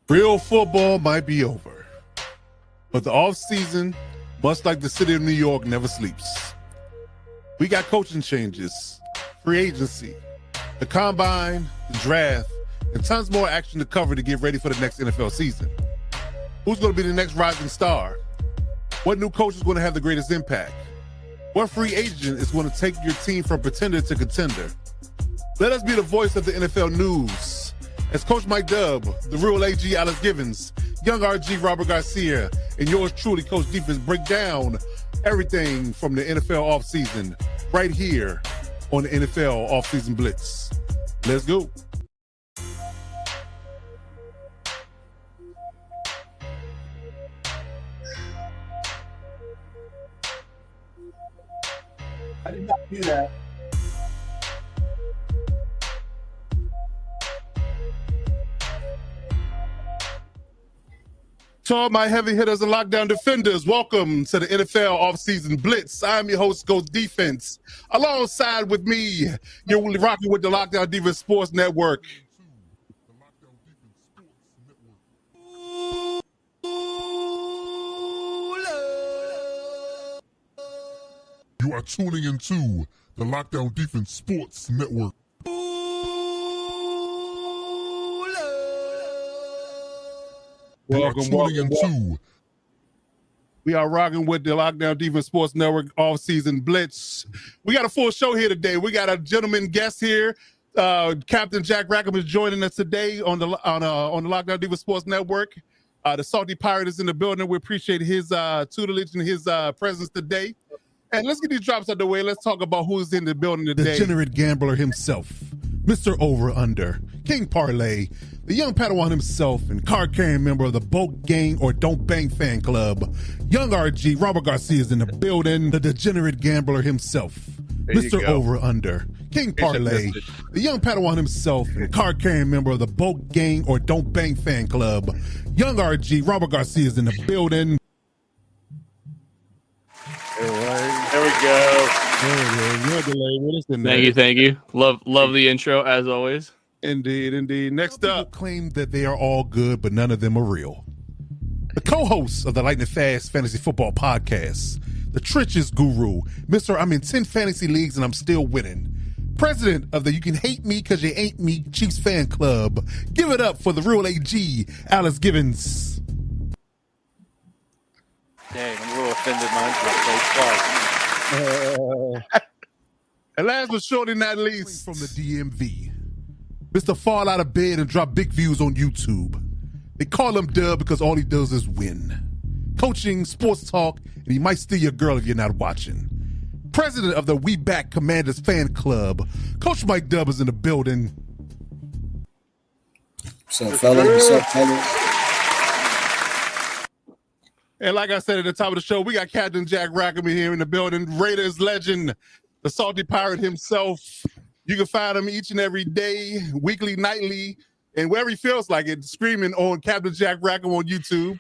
Real football might be over, but the offseason, much like the city of New York, never sleeps. We got coaching changes, free agency, the combine, the draft, and tons more action to cover to get ready for the next NFL season. Who's going to be the next rising star? What new coach is going to have the greatest impact? What free agent is going to take your team from pretender to contender? Let us be the voice of the NFL news. As Coach Mike Dubb, the real AG Alex Givens, young RG Robert Garcia, and yours truly, Coach Defense, break down everything from the NFL offseason right here on the NFL Offseason Blitz. Let's go. I did not do that. To all my heavy hitters and lockdown defenders, welcome to the NFL Offseason Blitz. I'm your host, Coach Defense. Alongside with me, you're rocking with the Lockdown Defense Sports Network. You are tuning into the Lockdown Defense Sports Network. Welcome. We are rocking with the Lockdown Defense Sports Network Off-Season Blitz. We got a full show here today. We got a gentleman guest here. Captain Jack Rackham is joining us today on the Lockdown Defense Sports Network. The Salty Pirate is in the building. We appreciate his tutelage and his presence today. And let's get these drops out of the way. Let's talk about who's in the building today. The degenerate gambler himself, Mr. Over-Under, King Parlay, the young Padawan himself, and card-carrying member of the Boat Gang or Don't Bang fan club, young RG, Robert Garcia is in the building, the degenerate gambler himself, Mr. Over-Under, King Parlay, the young Padawan himself, and card-carrying member of the Boat Gang or Don't Bang fan club, young RG, Robert Garcia is in the building. There we go. Thank you. Love the intro as always. Indeed. Next up, claim that they are all good, but none of them are real. The co-host of the Lightning Fast Fantasy Football Podcast, the trenches guru, Mr. I'm in 10 fantasy leagues and I'm still winning. President of the You Can Hate Me Because You Ain't Me Chiefs fan club. Give it up for the real AG, Alex Givens. Dang, I'm a little offended. Mine's not And last but surely not least, from the DMV, Mr. Fall out of bed and drop big views on YouTube. They call him Dub because all he does is win. Coaching, sports talk, and he might steal your girl if you're not watching. President of the We Back Commanders fan club, Coach Mike Dubb is in the building. What's up, fellas? And like I said at the top of the show, we got Captain Jack Rackham here in the building. Raiders legend, the Salty Pirate himself. You can find him each and every day, weekly, nightly, and wherever he feels like it, screaming on Captain Jack Rackham on YouTube.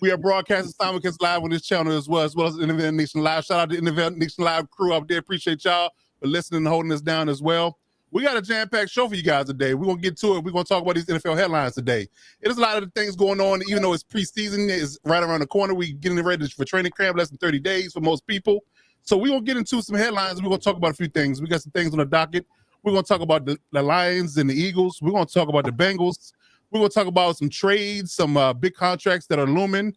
We are broadcasting simulcast live on this channel as well as NFL Nation Live. Shout out to the NFL Nation Live crew out there. Appreciate y'all for listening and holding us down as well. We got a jam-packed show for you guys today. We're going to get to it. We're going to talk about these NFL headlines today. There's a lot of things going on, even though it's preseason. It's right around the corner. We're getting ready for training camp, less than 30 days for most people. So we're going to get into some headlines, and we're going to talk about a few things. We got some things on the docket. We're going to talk about the Lions and the Eagles. We're going to talk about the Bengals. We're going to talk about some trades, some big contracts that are looming.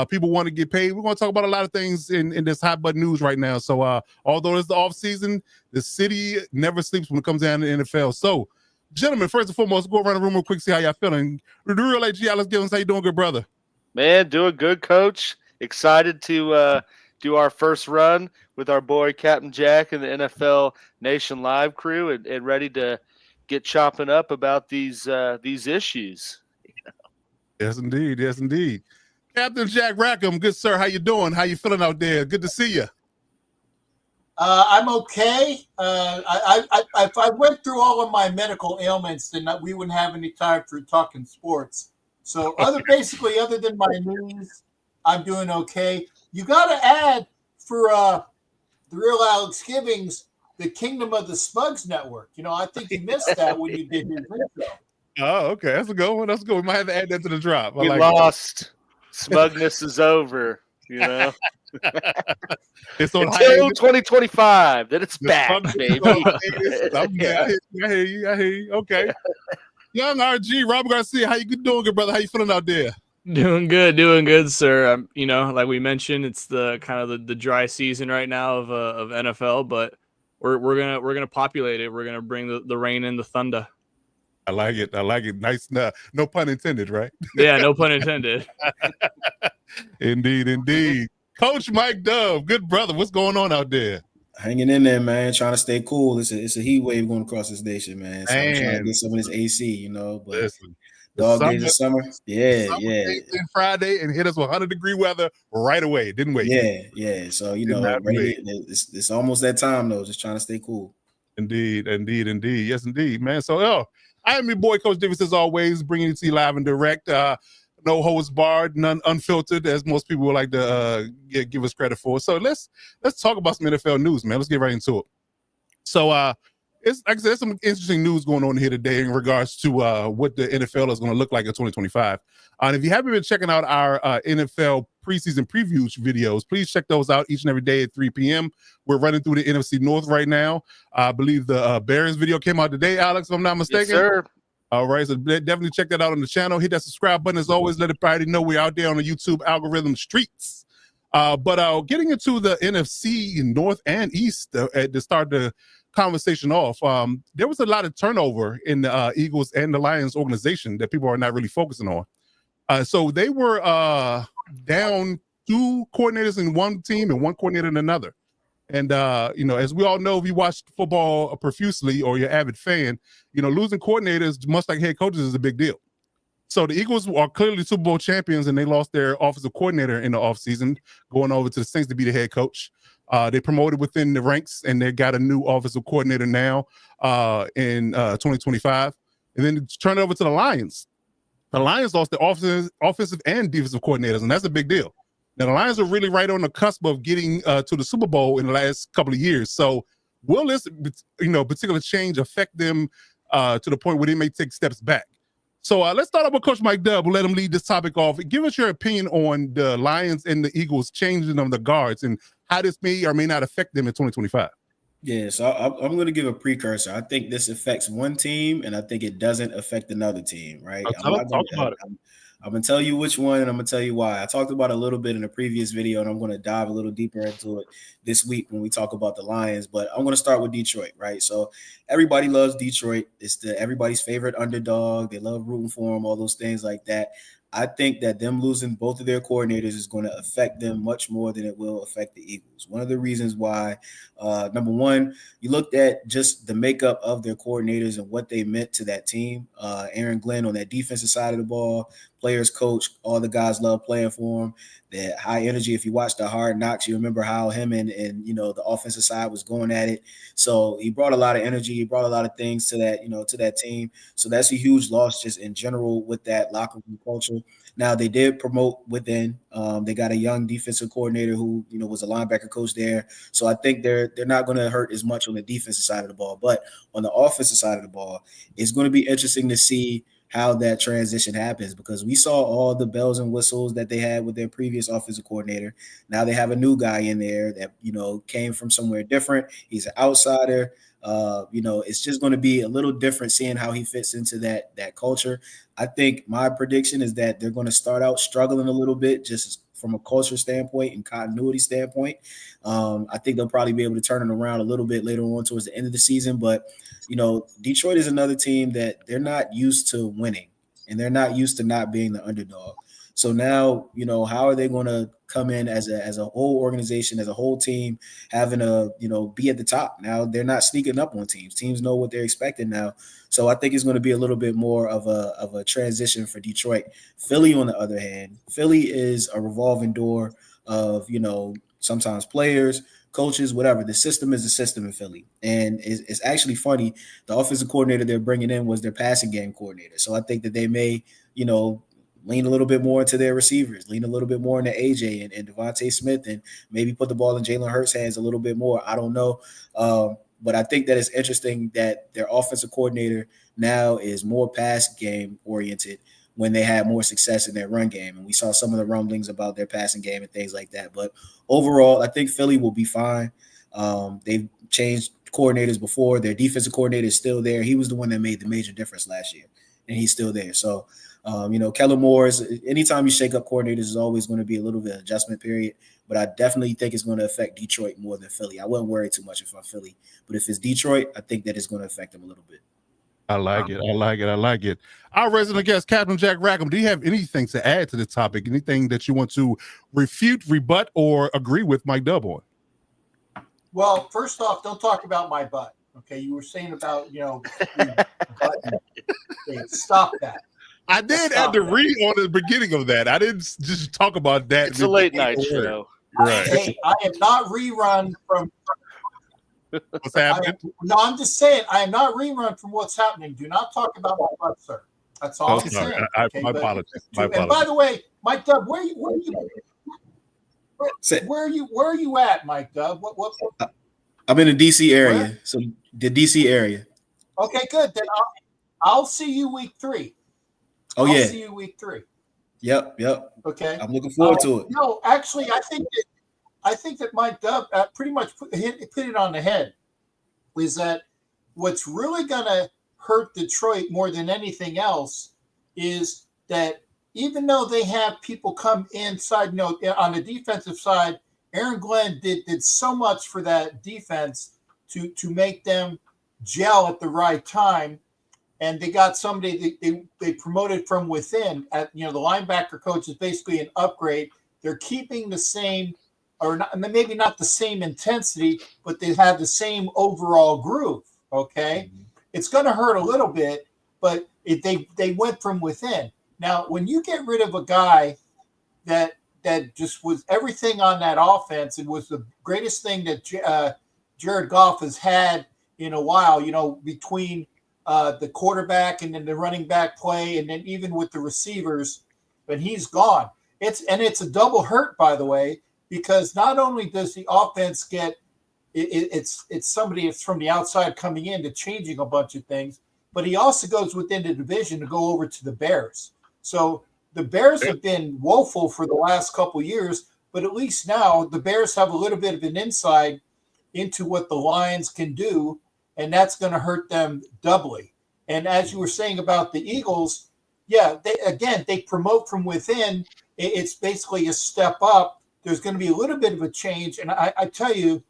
People want to get paid. We're going to talk about a lot of things in this hot button news right now. So although it's the offseason, the city never sleeps when it comes down to the NFL. So, gentlemen, first and foremost, go around the room real quick, see how y'all feeling. The real AG, Alex Givens, how you doing, good brother? Man, doing good, Coach. Excited to do our first run with our boy Captain Jack and the NFL Nation Live crew, and ready to get chopping up about these issues. Yes, indeed. Captain Jack Rackham, good sir, how you doing? How you feeling out there? Good to see you. I'm okay. If I went through all of my medical ailments, then we wouldn't have any time for talking sports. So other than my knees, I'm doing okay. You got to add for the real Alex Givens, the Kingdom of the Smugs Network. You know, I think you missed that when you did your intro. Oh, okay. That's a good one. That's a good one. We might have to add that to the drop. I We like lost. Smugness is over. it's on Until hiatus. 2025, then it's The back, smugness is baby. on hiatus. I'm there. Yeah. I hear you. I hear you. Okay. Young RG, Robert Garcia, how you doing, good brother? How you feeling out there? Doing good, sir. Like we mentioned, it's the kind of the dry season right now of NFL, but we're gonna populate it. We're gonna bring the rain and the thunder. I like it. Nice. No pun intended, right? Yeah, no pun intended. Indeed. Coach Mike Dove, good brother. What's going on out there? Hanging in there, man. Trying to stay cool. It's a heat wave going across this nation, man. So I'm trying to get some of this AC, But Listen, dog days of summer. Yeah. Came in Friday and hit us with 100-degree weather right away, didn't we? Yeah. So ready, it's almost that time though. Just trying to stay cool. Indeed. Yes, indeed, man. So, I am your boy, Coach Davis, as always, bringing it to you live and direct. No holds barred, none unfiltered, as most people would like to give us credit for. So let's talk about some NFL news, man. Let's get right into it. So it's like I said, there's some interesting news going on here today in regards to what the NFL is going to look like in 2025. And if you haven't been checking out our NFL preseason preview videos, please check those out each and every day at 3 p.m. We're running through the NFC North right now. I believe the Bears video came out today, Alex, if I'm not mistaken. Yes, sir. All right, so definitely check that out on the channel. Hit that subscribe button as always. Let everybody know we're out there on the YouTube algorithm streets. But getting into the NFC North and East to start the conversation off, there was a lot of turnover in the Eagles and the Lions organization that people are not really focusing on. So they were down 2 coordinators in one team and 1 coordinator in another. And, as we all know, if you watch football profusely or you're an avid fan, losing coordinators, much like head coaches, is a big deal. So the Eagles are clearly Super Bowl champions, and they lost their offensive coordinator in the offseason, going over to the Saints to be the head coach. They promoted within the ranks, and they got a new offensive coordinator now in 2025. And then turn it over to the Lions. The Lions lost their offensive and defensive coordinators, and that's a big deal. Now, the Lions are really right on the cusp of getting to the Super Bowl in the last couple of years. So will this, particular change affect them to the point where they may take steps back? So let's start off with Coach Mike Dove. We'll let him lead this topic off. Give us your opinion on the Lions and the Eagles changing of the guards and how this may or may not affect them in 2025. Yeah, so I'm going to give a precursor. I think this affects one team, and I think it doesn't affect another team, right? I'm going to tell you which one, and I'm going to tell you why. I talked about it a little bit in a previous video, and I'm going to dive a little deeper into it this week when we talk about the Lions. But I'm going to start with Detroit, right? So everybody loves Detroit. It's everybody's favorite underdog. They love rooting for them, all those things like that. I think that them losing both of their coordinators is going to affect them much more than it will affect the Eagles. One of the reasons why, number one, you looked at just the makeup of their coordinators and what they meant to that team. Aaron Glenn on that defensive side of the ball, players coach, all the guys love playing for him. That high energy. If you watch the Hard Knocks, you remember how him and the offensive side was going at it. So he brought a lot of energy. He brought a lot of things to that team. So that's a huge loss just in general with that locker room culture. Now they did promote within. They got a young defensive coordinator who was a linebacker coach there. So I think they're not going to hurt as much on the defensive side of the ball. But on the offensive side of the ball, it's going to be interesting to see how that transition happens, because we saw all the bells and whistles that they had with their previous offensive coordinator. Now they have a new guy in there that, came from somewhere different. He's an outsider. It's just going to be a little different seeing how he fits into that culture. I think my prediction is that they're going to start out struggling a little bit just from a culture standpoint and continuity standpoint. I think they'll probably be able to turn it around a little bit later on towards the end of the season. But, Detroit is another team that they're not used to winning, and they're not used to not being the underdog. So now, how are they going to come in as a whole organization, as a whole team, having to, be at the top? Now they're not sneaking up on teams. Teams know what they're expecting now. So I think it's going to be a little bit more of a transition for Detroit. Philly, on the other hand, Philly is a revolving door of, sometimes players, coaches, whatever. The system is the system in Philly. And it's actually funny. The offensive coordinator they're bringing in was their passing game coordinator. So I think that they may, lean a little bit more into their receivers, lean a little bit more into AJ and Devontae Smith, and maybe put the ball in Jalen Hurts' hands a little bit more. I don't know. But I think that it's interesting that their offensive coordinator now is more pass game oriented when they had more success in their run game. And we saw some of the rumblings about their passing game and things like that. But overall, I think Philly will be fine. They've changed coordinators before. Their defensive coordinator is still there. He was the one that made the major difference last year, and he's still there. So, Kellen Moore anytime you shake up coordinators is always going to be a little bit of adjustment period, but I definitely think it's going to affect Detroit more than Philly. I wouldn't worry too much if I'm Philly, but if it's Detroit, I think that it's going to affect them a little bit. I like it. Our resident guest, Captain Jack Rackham, do you have anything to add to the topic? Anything that you want to refute, rebut, or agree with Mike Dub on? Well, first off, don't talk about my butt. Okay, you were saying about stop that. I did add the read on the beginning of that. I didn't just talk about that. It's a late night show. Right. Hey, I am not rerun from what's happening. I'm just saying I am not rerun from what's happening. Do not talk about my butt, sir. That's all I'm sorry. saying. My apologies. And by the way, Mike Dub, where are you at, Mike Dub? What? I'm in the DC area. Where? So the DC area. Okay, good. Then I'll see you week 3. I'll see you week 3. Yep. Okay. I'm looking forward to it. No, actually, I think that Mike Dub pretty much put it on the head. Is that what's really going to hurt Detroit more than anything else is that even though they have people come inside, on the defensive side, Aaron Glenn did so much for that defense to make them gel at the right time. And they got somebody they promoted from within. The linebacker coach is basically an upgrade. They're keeping the same, or not, maybe not the same intensity, but they have the same overall groove. Okay, It's going to hurt a little bit, but they went from within. Now, when you get rid of a guy that just was everything on that offense, it was the greatest thing that Jared Goff has had in a while. Between the quarterback and then the running back play, and then even with the receivers, but he's gone. It's a double hurt, by the way, because not only does the offense get it's somebody that's from the outside coming in to changing a bunch of things, but he also goes within the division to go over to the Bears. So the Bears have been woeful for the last couple of years, but at least now the Bears have a little bit of an insight into what the Lions can do, and that's going to hurt them doubly. And as you were saying about the Eagles, they promote from within. It's basically a step up. There's going to be a little bit of a change. And I tell you,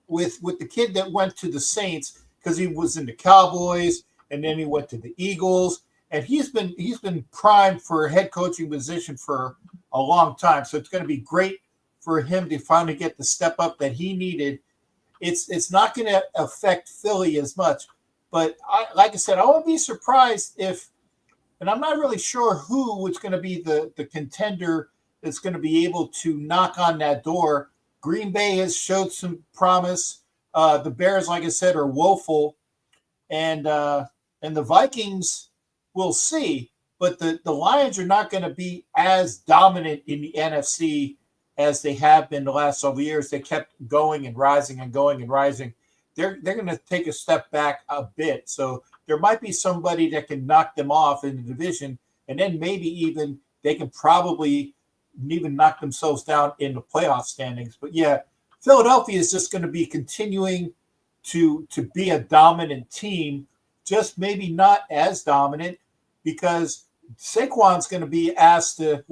with the kid that went to the Saints, because he was in the Cowboys and then he went to the Eagles, and he's been primed for a head coaching position for a long time. So it's going to be great for him to finally get the step up that he needed. It's not going to affect Philly as much, but like I said, I won't be surprised if, and I'm not really sure who is going to be the contender that's going to be able to knock on that door. Green Bay has showed some promise. The Bears, like I said, are woeful, and the Vikings, we'll see. But the Lions are not going to be as dominant in the NFC as they have been the last several years. They kept going and rising and going and rising. They're going to take a step back a bit. So there might be somebody that can knock them off in the division, and then maybe even they can probably even knock themselves down in the playoff standings. But yeah, Philadelphia is just going to be continuing to be a dominant team, just maybe not as dominant, because Saquon's going to be asked to,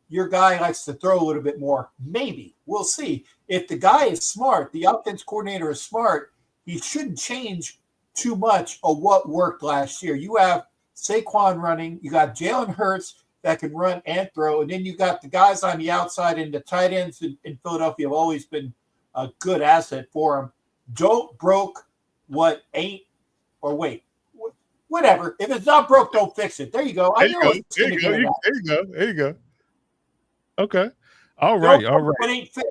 your guy likes to throw a little bit more. Maybe. We'll see. If the guy is smart, the offense coordinator is smart, he shouldn't change too much of what worked last year. You have Saquon running. You got Jalen Hurts that can run and throw. And then you got the guys on the outside, and the tight ends in Philadelphia have always been a good asset for him. Don't broke what ain't, or wait. Whatever. If it's not broke, don't fix it. There you go. There you go. Okay. All right. It ain't fit.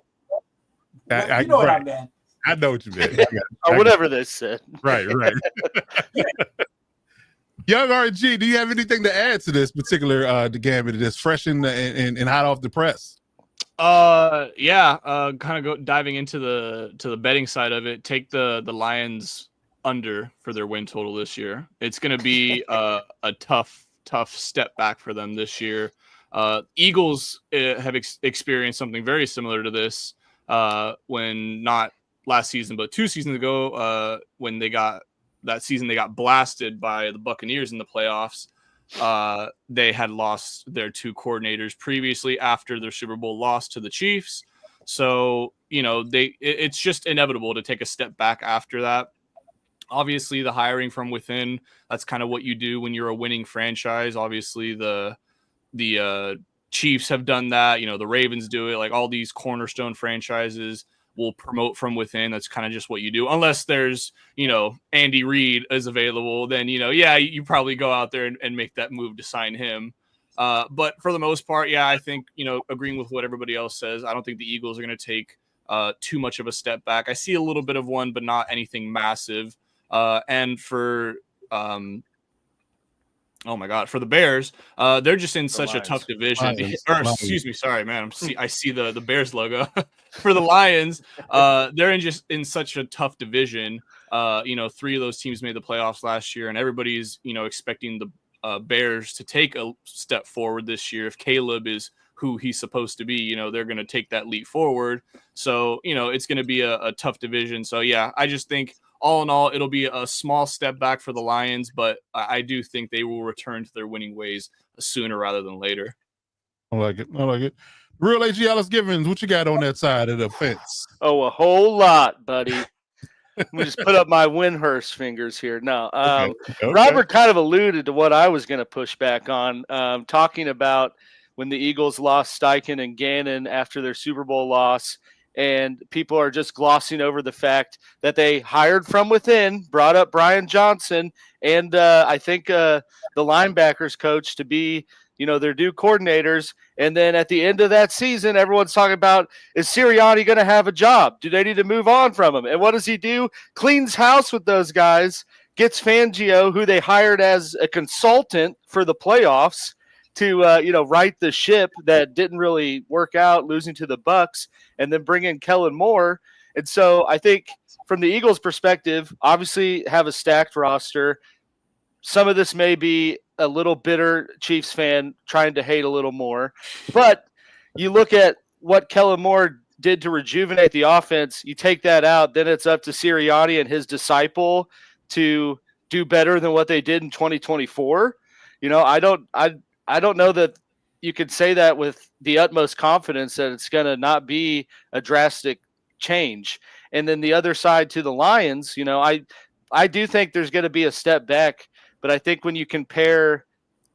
You know what I meant. I know what you meant. Whatever they said. Right. Young RG, do you have anything to add to this particular the gambit that's fresh and hot off the press? Kind of diving into the betting side of it. Take the Lions under for their win total this year. It's going to be a tough step back for them this year. Eagles have experienced something very similar to this when not last season, but 2 seasons ago, when they got blasted by the Buccaneers in the playoffs. They had lost their 2 coordinators previously after their Super Bowl loss to the Chiefs. So, it's just inevitable to take a step back after that. Obviously, the hiring from within, that's kind of what you do when you're a winning franchise. Obviously, the Chiefs have done that. The Ravens do it. Like all these cornerstone franchises will promote from within. That's kind of just what you do. Unless there's, Andy Reid is available, then, you probably go out there and make that move to sign him. But for the most part, I think, agreeing with what everybody else says, I don't think the Eagles are going to take too much of a step back. I see a little bit of one, but not anything massive. And for for the Bears, they're just in such a tough division. Excuse me, sorry, man. I see the Bears logo. For the Lions, they're in such a tough division. 3 of those teams made the playoffs last year, and everybody's expecting the Bears to take a step forward this year. If Caleb is who he's supposed to be, they're going to take that leap forward. So it's going to be a tough division. So I just think, all in all, it'll be a small step back for the Lions, but I do think they will return to their winning ways sooner rather than later. I like it. Real AG Alice Givens, what you got on that side of the fence? Oh, a whole lot, buddy. Let me just put up my Windhurst fingers here. No, Okay. Robert kind of alluded to what I was going to push back on, talking about when the Eagles lost Steichen and Gannon after their Super Bowl loss. And people are just glossing over the fact that they hired from within, brought up Brian Johnson, and I think the linebackers coach to be, their new coordinators. And then at the end of that season, everyone's talking about, is Sirianni going to have a job? Do they need to move on from him? And what does he do? Cleans house with those guys, gets Fangio, who they hired as a consultant for the playoffs, to right the ship that didn't really work out, losing to the Bucs, and then bring in Kellen Moore. And so I think from the Eagles' perspective, obviously have a stacked roster. Some of this may be a little bitter Chiefs fan trying to hate a little more, but you look at what Kellen Moore did to rejuvenate the offense. You take that out, then it's up to Sirianni and his disciple to do better than what they did in 2024. I don't know that you could say that with the utmost confidence that it's going to not be a drastic change. And then the other side to the Lions, I do think there's going to be a step back, but I think when you compare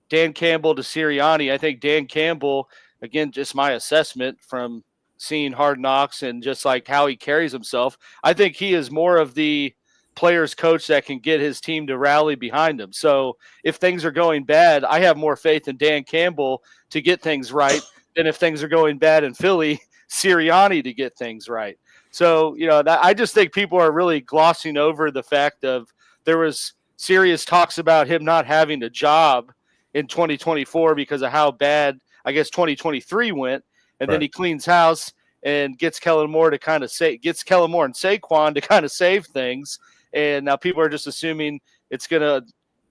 Dan Campbell to Sirianni, I think Dan Campbell, again, just my assessment from seeing Hard Knocks and just like how he carries himself, I think he is more of the players coach that can get his team to rally behind him. So if things are going bad, I have more faith in Dan Campbell to get things right than if things are going bad in Philly, Sirianni to get things right. So, I just think people are really glossing over the fact of there was serious talks about him not having a job in 2024 because of how bad, I guess, 2023 went. And then he cleans house and gets Kellen Moore and Saquon to kind of save things. And now people are just assuming it's going to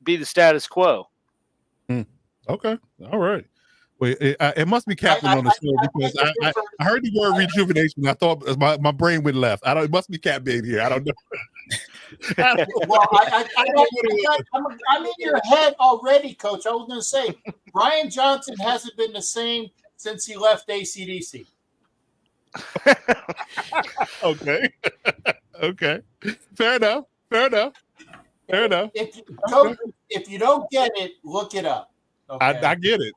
be the status quo. Okay. All right. Wait, it must be Captain on the show because I heard the word rejuvenation. I thought my brain went left. It must be Cap Baby here. I don't know. Well, I'm in your head already, Coach. I was going to say, Brian Johnson hasn't been the same since he left ACDC. Okay. Okay. Fair enough. If you don't get it, look it up. Okay. I get it.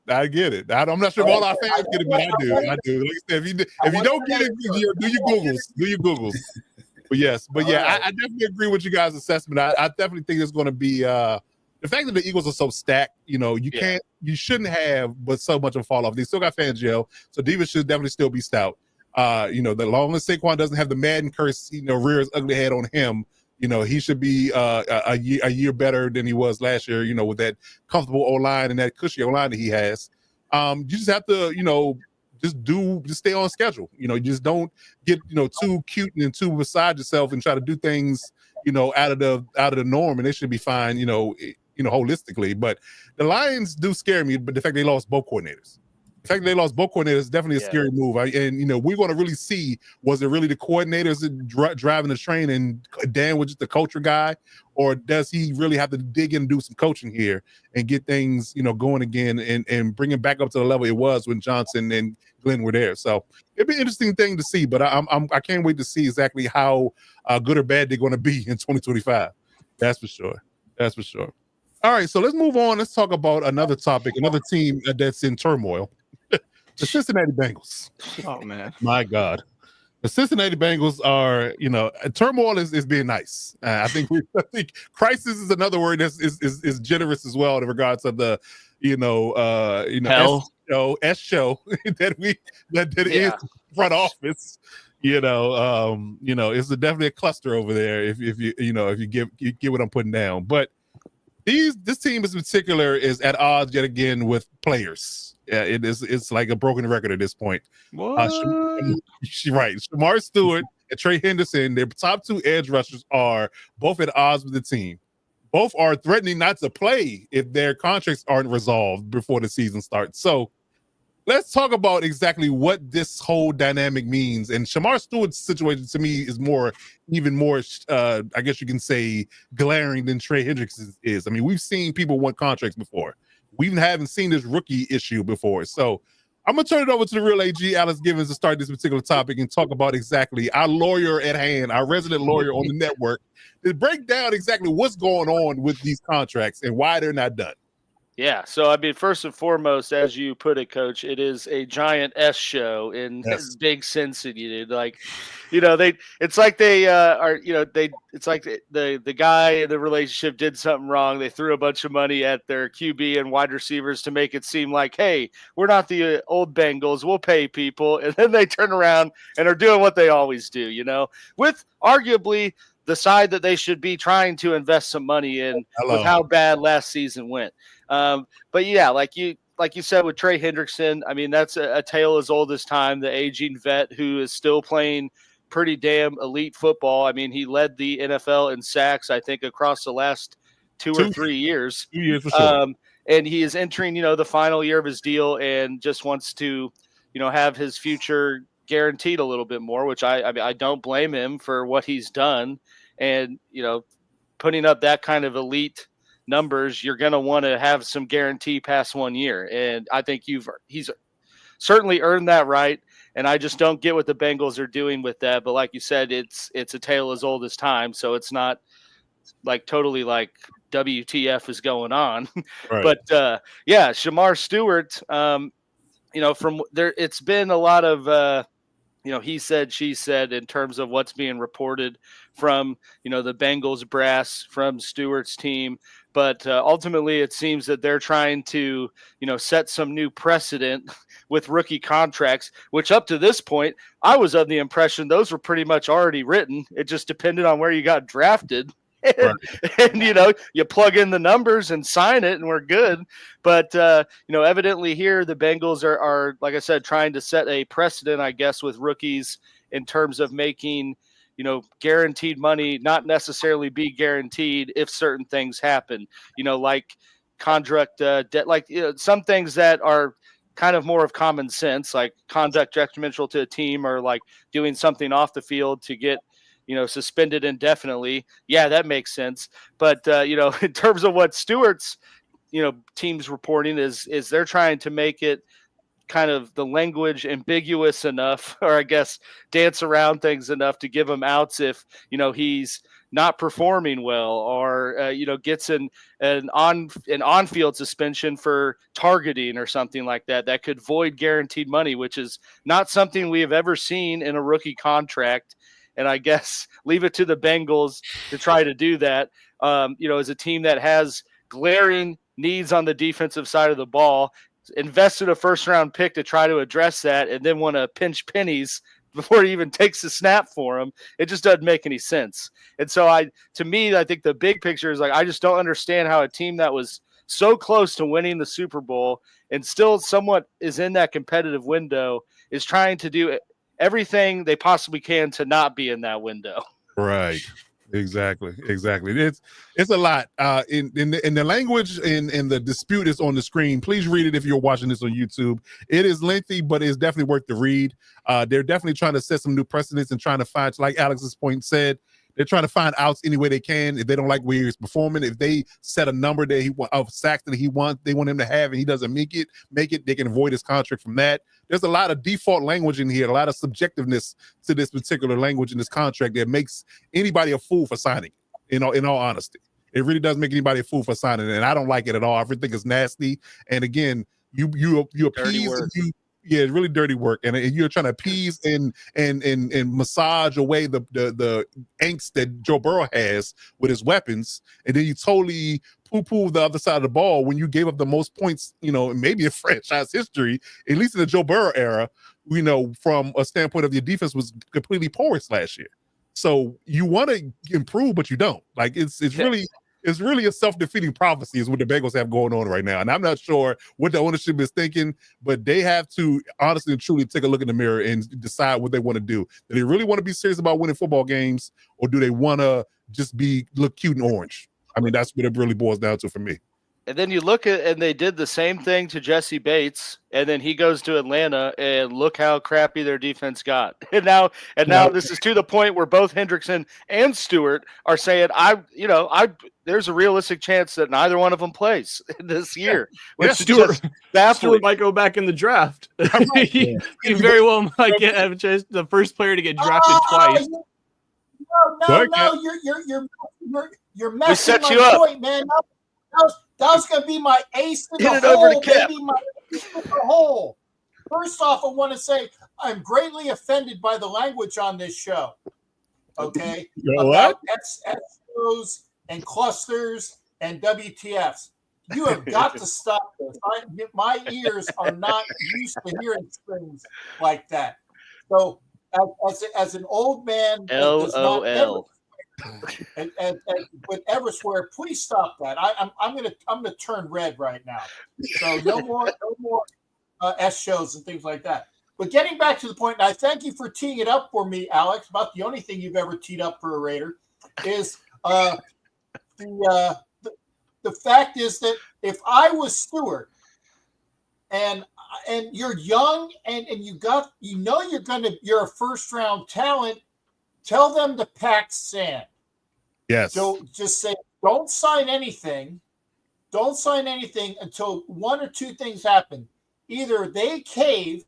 I'm not sure if all our fans get it, but I do. Like I said, if you don't get it, do your Googles. But yes, I definitely agree with you guys' assessment. I definitely think it's going to be the fact that the Eagles are so stacked. You shouldn't have, but so much of a fall off. They still got Fangio, so Divas should definitely still be stout. The long as Saquon doesn't have the Madden curse, rear his ugly head on him. He should be a year better than he was last year, with that comfortable O-line and that cushy O-line that he has. You just have to, just stay on schedule. You just don't get, too cute and too beside yourself and try to do things, out of the norm, and they should be fine, holistically. But the Lions do scare me. But the fact they lost both coordinators. The fact that they lost both coordinators is definitely a scary move. We're going to really see, was it really the coordinators driving the train and Dan was just the culture guy, or does he really have to dig in and do some coaching here and get things, going again and bring it back up to the level it was when Johnson and Glenn were there? So it'd be an interesting thing to see, but I can't wait to see exactly how good or bad they're going to be in 2025. That's for sure. That's for sure. All right, so let's move on. Let's talk about another topic, another team that's in turmoil. The Cincinnati Bengals. Oh man, my God, the Cincinnati Bengals are, turmoil is being nice. I think crisis is another word that's is generous as well in regards of the, hell S show that is front office. It's definitely a cluster over there if you get what I'm putting down. But this team in particular is at odds yet again with players. Yeah, it's like a broken record at this point. What? Right. Shemar Stewart and Trey Hendrickson, their top two edge rushers, are both at odds with the team. Both are threatening not to play if their contracts aren't resolved before the season starts. So let's talk about exactly what this whole dynamic means. And Shemar Stewart's situation to me is even more, I guess you can say, glaring than Trey Hendrickson is. I mean, we've seen people want contracts before. We haven't seen this rookie issue before. So I'm going to turn it over to the real AG, Alex Givens, to start this particular topic and talk about exactly our lawyer at hand, our resident lawyer on the network, to break down exactly what's going on with these contracts and why they're not done. Yeah, so I mean, first and foremost, as you put it, Coach, it is a giant S show in big Cincinnati. It's like they it's like the guy in the relationship did something wrong. They threw a bunch of money at their QB and wide receivers to make it seem like, hey, we're not the old Bengals, we'll pay people, and then they turn around and are doing what they always do, with arguably the side that they should be trying to invest some money in with how bad last season went. But yeah, like you said with Trey Hendrickson, I mean, that's a tale as old as time, the aging vet who is still playing pretty damn elite football. I mean, he led the NFL in sacks, I think, across the last 2 or 3 years. 2 years for sure. And he is entering, the final year of his deal and just wants to, have his future guaranteed a little bit more, which I don't blame him for what he's done. And, putting up that kind of elite numbers, you're going to want to have some guarantee past 1 year. And I think he's certainly earned that right. And I just don't get what the Bengals are doing with that. But like you said, it's a tale as old as time. So it's not like totally like WTF is going on. Right. But Shemar Stewart, from there, it's been a lot of, he said, she said, in terms of what's being reported from, the Bengals brass, from Stewart's team. But ultimately, it seems that they're trying to, set some new precedent with rookie contracts, which up to this point, I was of the impression those were pretty much already written. It just depended on where you got drafted. And you plug in the numbers and sign it and we're good. But evidently here the Bengals are like I said, trying to set a precedent, I guess, with rookies in terms of making guaranteed money not necessarily be guaranteed if certain things happen, like contract debt, like some things that are kind of more of common sense, like conduct detrimental to a team, or like doing something off the field to get suspended indefinitely. Yeah, that makes sense. But, in terms of what Stewart's, team's reporting is they're trying to make it kind of the language ambiguous enough, or I guess dance around things enough to give him outs if, he's not performing well, or, gets an on-field suspension for targeting or something like that, that could void guaranteed money, which is not something we have ever seen in a rookie contract. And I guess leave it to the Bengals to try to do that, as a team that has glaring needs on the defensive side of the ball, invested a first-round pick to try to address that, and then want to pinch pennies before he even takes the snap for him. It just doesn't make any sense. And so I think the big picture is like, I just don't understand how a team that was so close to winning the Super Bowl and still somewhat is in that competitive window is trying to do everything they possibly can to not be in that window. Right. Exactly. It's a lot. In the language and the dispute is on the screen. Please read it if you're watching this on YouTube. It is lengthy, but it's definitely worth the read. They're definitely trying to set some new precedents and trying to find, like Alex's point said, they're trying to find outs any way they can. If they don't like where he's performing, if they set a number that he want of sacks that they want him to have, and he doesn't make it, they can avoid his contract from that. There's a lot of default language in here, a lot of subjectiveness to this particular language in this contract that makes anybody a fool for signing it. In all honesty, it really does make anybody a fool for signing it, and I don't like it at all. I think it's nasty. And again, you appease. Yeah, it's really dirty work, and you're trying to appease and massage away the angst that Joe Burrow has with his weapons, and then you totally poo-poo the other side of the ball when you gave up the most points, maybe in franchise history, at least in the Joe Burrow era, from a standpoint of your defense was completely porous last year. So you want to improve, but you don't. Like it's really a self-defeating prophecy is what the Bengals have going on right now. And I'm not sure what the ownership is thinking, but they have to honestly and truly take a look in the mirror and decide what they want to do. Do they really want to be serious about winning football games, or do they want to just look cute and orange? I mean, that's what it really boils down to for me. And then you look at, and they did the same thing to Jesse Bates, and then he goes to Atlanta, and look how crappy their defense got. And now this is to the point where both Hendrickson and Stewart are saying, there's a realistic chance that neither one of them plays this year. Which Stewart might go back in the draft. He very well might have the first player to get drafted twice. You're messing my point, man. That was going to be my ace in the hole. Maybe my ace in the hole. First off, I want to say I'm greatly offended by the language on this show. Okay? About XXOs and clusters and WTFs. You have got to stop this. My ears are not used to hearing things like that. So as an old man that does not ever and would ever swear, please stop that. I'm gonna turn red right now. So no more S shows and things like that. But getting back to the point, and I thank you for teeing it up for me, Alex. About the only thing you've ever teed up for a Raider is the fact is that if I was Stewart and you're young and you're a first round talent, tell them to pack sand. Yes. So just say, don't sign anything. Don't sign anything until one or two things happen. Either they cave,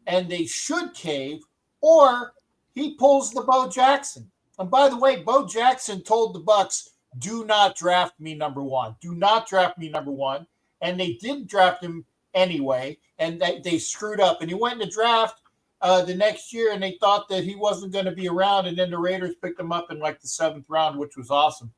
and they should cave, or he pulls the Bo Jackson. And by the way, Bo Jackson told the Bucs, do not draft me number one. Do not draft me number one. And they did draft him anyway, and they screwed up. And he went in the draft the next year, and they thought that he wasn't going to be around, and then the Raiders picked him up in like the 7th round, which was awesome.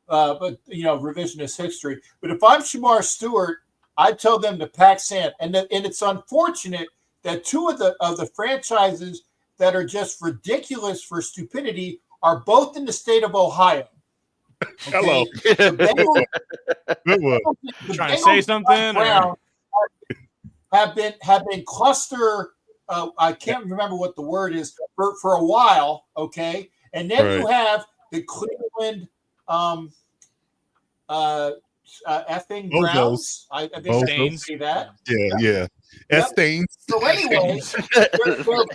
But revisionist history. But if I'm Shemar Stewart, I'd tell them to pack sand. And it's unfortunate that two of the franchises that are just ridiculous for stupidity are both in the state of Ohio. Okay? Hello. The Trying to say something? Have been cluster. I can't remember what the word is for a while. Okay, and then you have the Cleveland effing Browns. I think say that. Yeah. S stains. So anyway, they're both,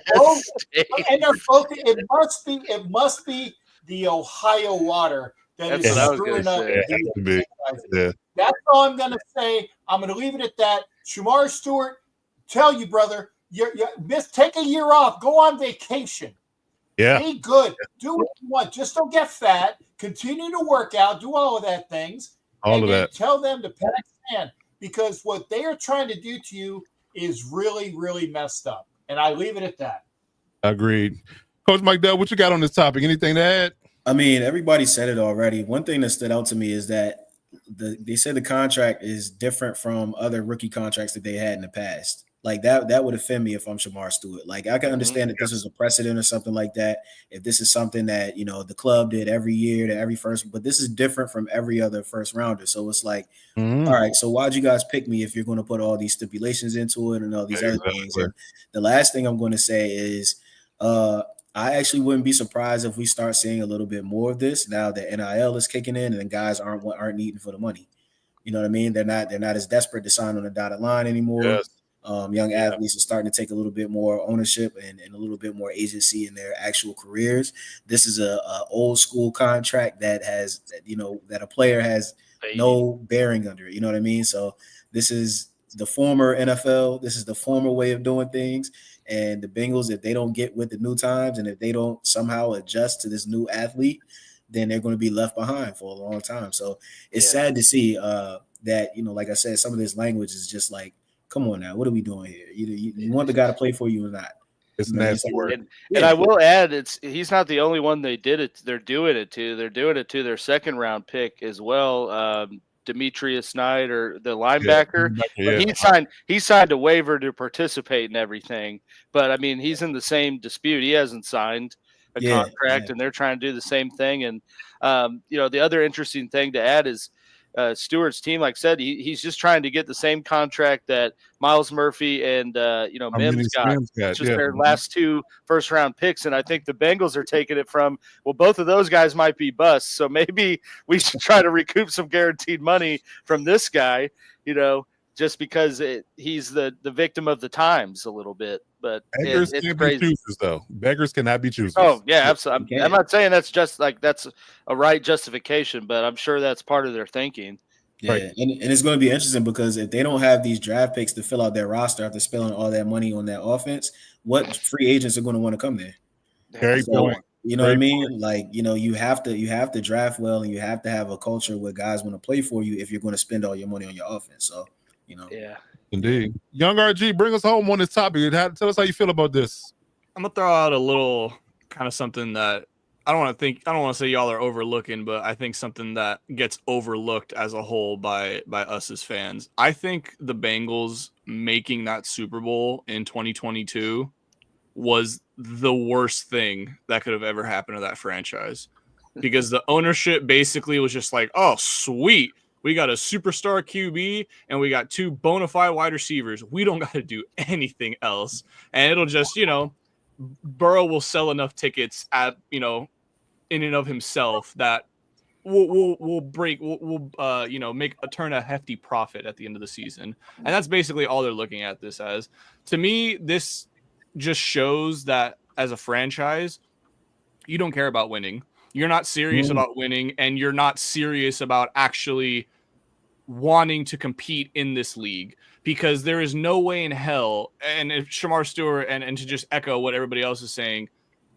and they're both. It must be the Ohio water that is screwing up. That's all I'm going to say. I'm going to leave it at that. Shemar Stewart, tell you, brother, take a year off. Go on vacation. Yeah. Be good. Do what you want. Just don't get fat. Continue to work out. Do all of that things. Tell them to pack sand, because what they are trying to do to you is really, really messed up. And I leave it at that. Agreed. Coach Mike Dell, what you got on this topic? Anything to add? I mean, everybody said it already. One thing that stood out to me is that they said the contract is different from other rookie contracts that they had in the past. Like that would offend me if I'm Shemar Stewart. Like I can understand that this is a precedent or something like that. If this is something that, the club did every year to every first, but this is different from every other first rounder. So it's like, all right, so why'd you guys pick me if you're going to put all these stipulations into it and all these other things? And the last thing I'm going to say is I actually wouldn't be surprised if we start seeing a little bit more of this now that NIL is kicking in and guys aren't needing for the money. You know what I mean? They're not as desperate to sign on the dotted line anymore. Yes. Young athletes are starting to take a little bit more ownership and a little bit more agency in their actual careers. This is a old school contract that has, that a player has no bearing under it. You know what I mean? So this is the former NFL. This is the former way of doing things. And the Bengals, if they don't get with the new times and if they don't somehow adjust to this new athlete, then they're going to be left behind for a long time. So it's sad to see that, like I said, some of this language is just like, come on now, what are we doing here? You want the guy to play for you or not? It's nasty work. And I will add, he's not the only one they're doing it to. They're doing it to their second round pick as well. Demetrius Knight, or the linebacker. But he signed a waiver to participate in everything. But I mean, he's in the same dispute. He hasn't signed a contract, and they're trying to do the same thing. And the other interesting thing to add is Stewart's team, like I said, he's just trying to get the same contract that Miles Murphy and Mims got. Just their last 2 first-round picks, and I think the Bengals are taking it from, well, both of those guys might be busts, so maybe we should try to recoup some guaranteed money from this guy, just because he's the victim of the times a little bit. But beggars can't be choosers, though. Beggars cannot be choosers. Oh, yeah, absolutely. I'm not saying that's just that's a right justification, but I'm sure that's part of their thinking. Yeah, right. And it's going to be interesting because if they don't have these draft picks to fill out their roster after spending all that money on that offense, what free agents are going to want to come there? Very point. You know what I mean? Like, you have to draft well, and you have to have a culture where guys want to play for you if you're going to spend all your money on your offense. So, Yeah. Indeed. Young RG, bring us home on this topic. Tell us how you feel about this. I'm gonna throw out a little kind of something that I don't want to say y'all are overlooking, but I think something that gets overlooked as a whole by us as fans. I think the Bengals making that Super Bowl in 2022 was the worst thing that could have ever happened to that franchise, because the ownership basically was just like, oh, sweet. We got a superstar QB and we got 2 bona fide wide receivers. We don't got to do anything else. And it'll just, Burrow will sell enough tickets at, in and of himself that we'll turn a hefty profit at the end of the season. And that's basically all they're looking at this as. To me, this just shows that as a franchise, you don't care about winning. You're not serious about winning, and you're not serious about actually wanting to compete in this league, because there is no way in hell. And if Shemar Stewart, and to just echo what everybody else is saying,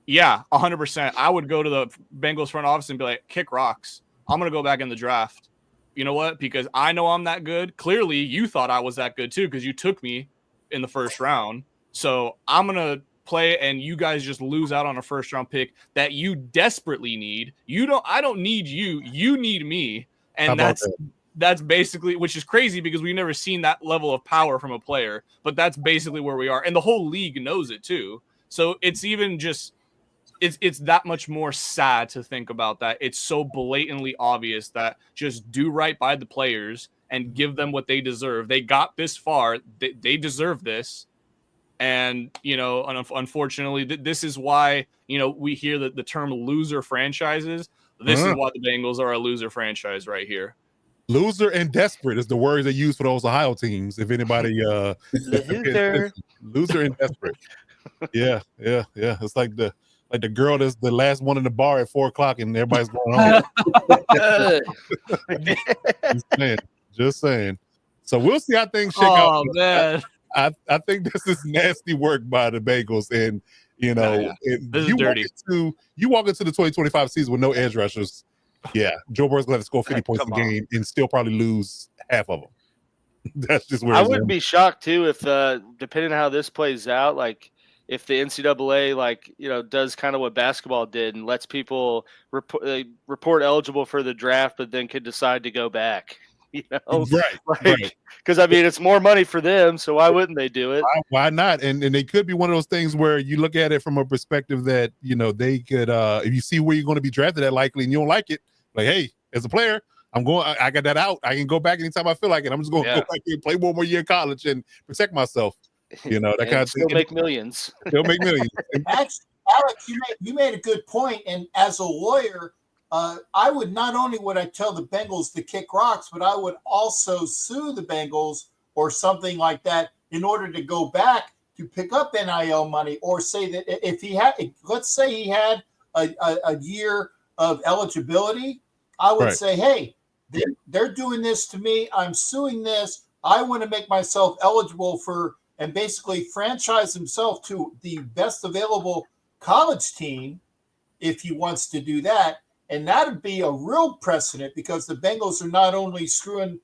yeah, 100%, I would go to the Bengals front office and be like, kick rocks. I'm going to go back in the draft. You know what? Because I know I'm that good. Clearly, you thought I was that good too, because you took me in the first round. So I'm going to play, and you guys just lose out on a first round pick that you desperately need. I don't need you. You need me. And that's basically, which is crazy because we've never seen that level of power from a player, but that's basically where we are. And the whole league knows it too. So it's even just, it's that much more sad to think about that. It's so blatantly obvious that just do right by the players and give them what they deserve. They got this far. They deserve this. And, unfortunately, this is why, we hear the term loser franchises. This is why the Bengals are a loser franchise right here. Loser and desperate is the words they use for those Ohio teams. If anybody, loser and desperate. Yeah. It's like the girl that's the last one in the bar at 4:00 and everybody's going home. Just saying. So we'll see how things shake out. Oh, man. I think this is nasty work by the Bengals, and this is dirty. You walk into the 2025 season with no edge rushers. Yeah, Joe Burrow's going to score 50 points a game and still probably lose half of them. That's just where I wouldn't be shocked too if, depending on how this plays out, like if the NCAA does kind of what basketball did and lets people report eligible for the draft, but then could decide to go back. Right. Because it's more money for them, so why wouldn't they do it? Why not? And they could be one of those things where you look at it from a perspective that they could, if you see where you're going to be drafted at likely and you don't like it, like, hey, as a player, I got that out. I can go back anytime I feel like it. I'm just going to go back and play one more year in college and protect myself. That kind of thing. Make millions. They'll make millions. Alex, you made a good point. And as a lawyer, I would not only would I tell the Bengals to kick rocks, but I would also sue the Bengals or something like that in order to go back to pick up NIL money, or say that if he had, let's say he had a year of eligibility, I would say, hey, they're doing this to me. I'm suing this. I want to make myself eligible for, and basically franchise himself to the best available college team if he wants to do that. And that would be a real precedent, because the Bengals are not only screwing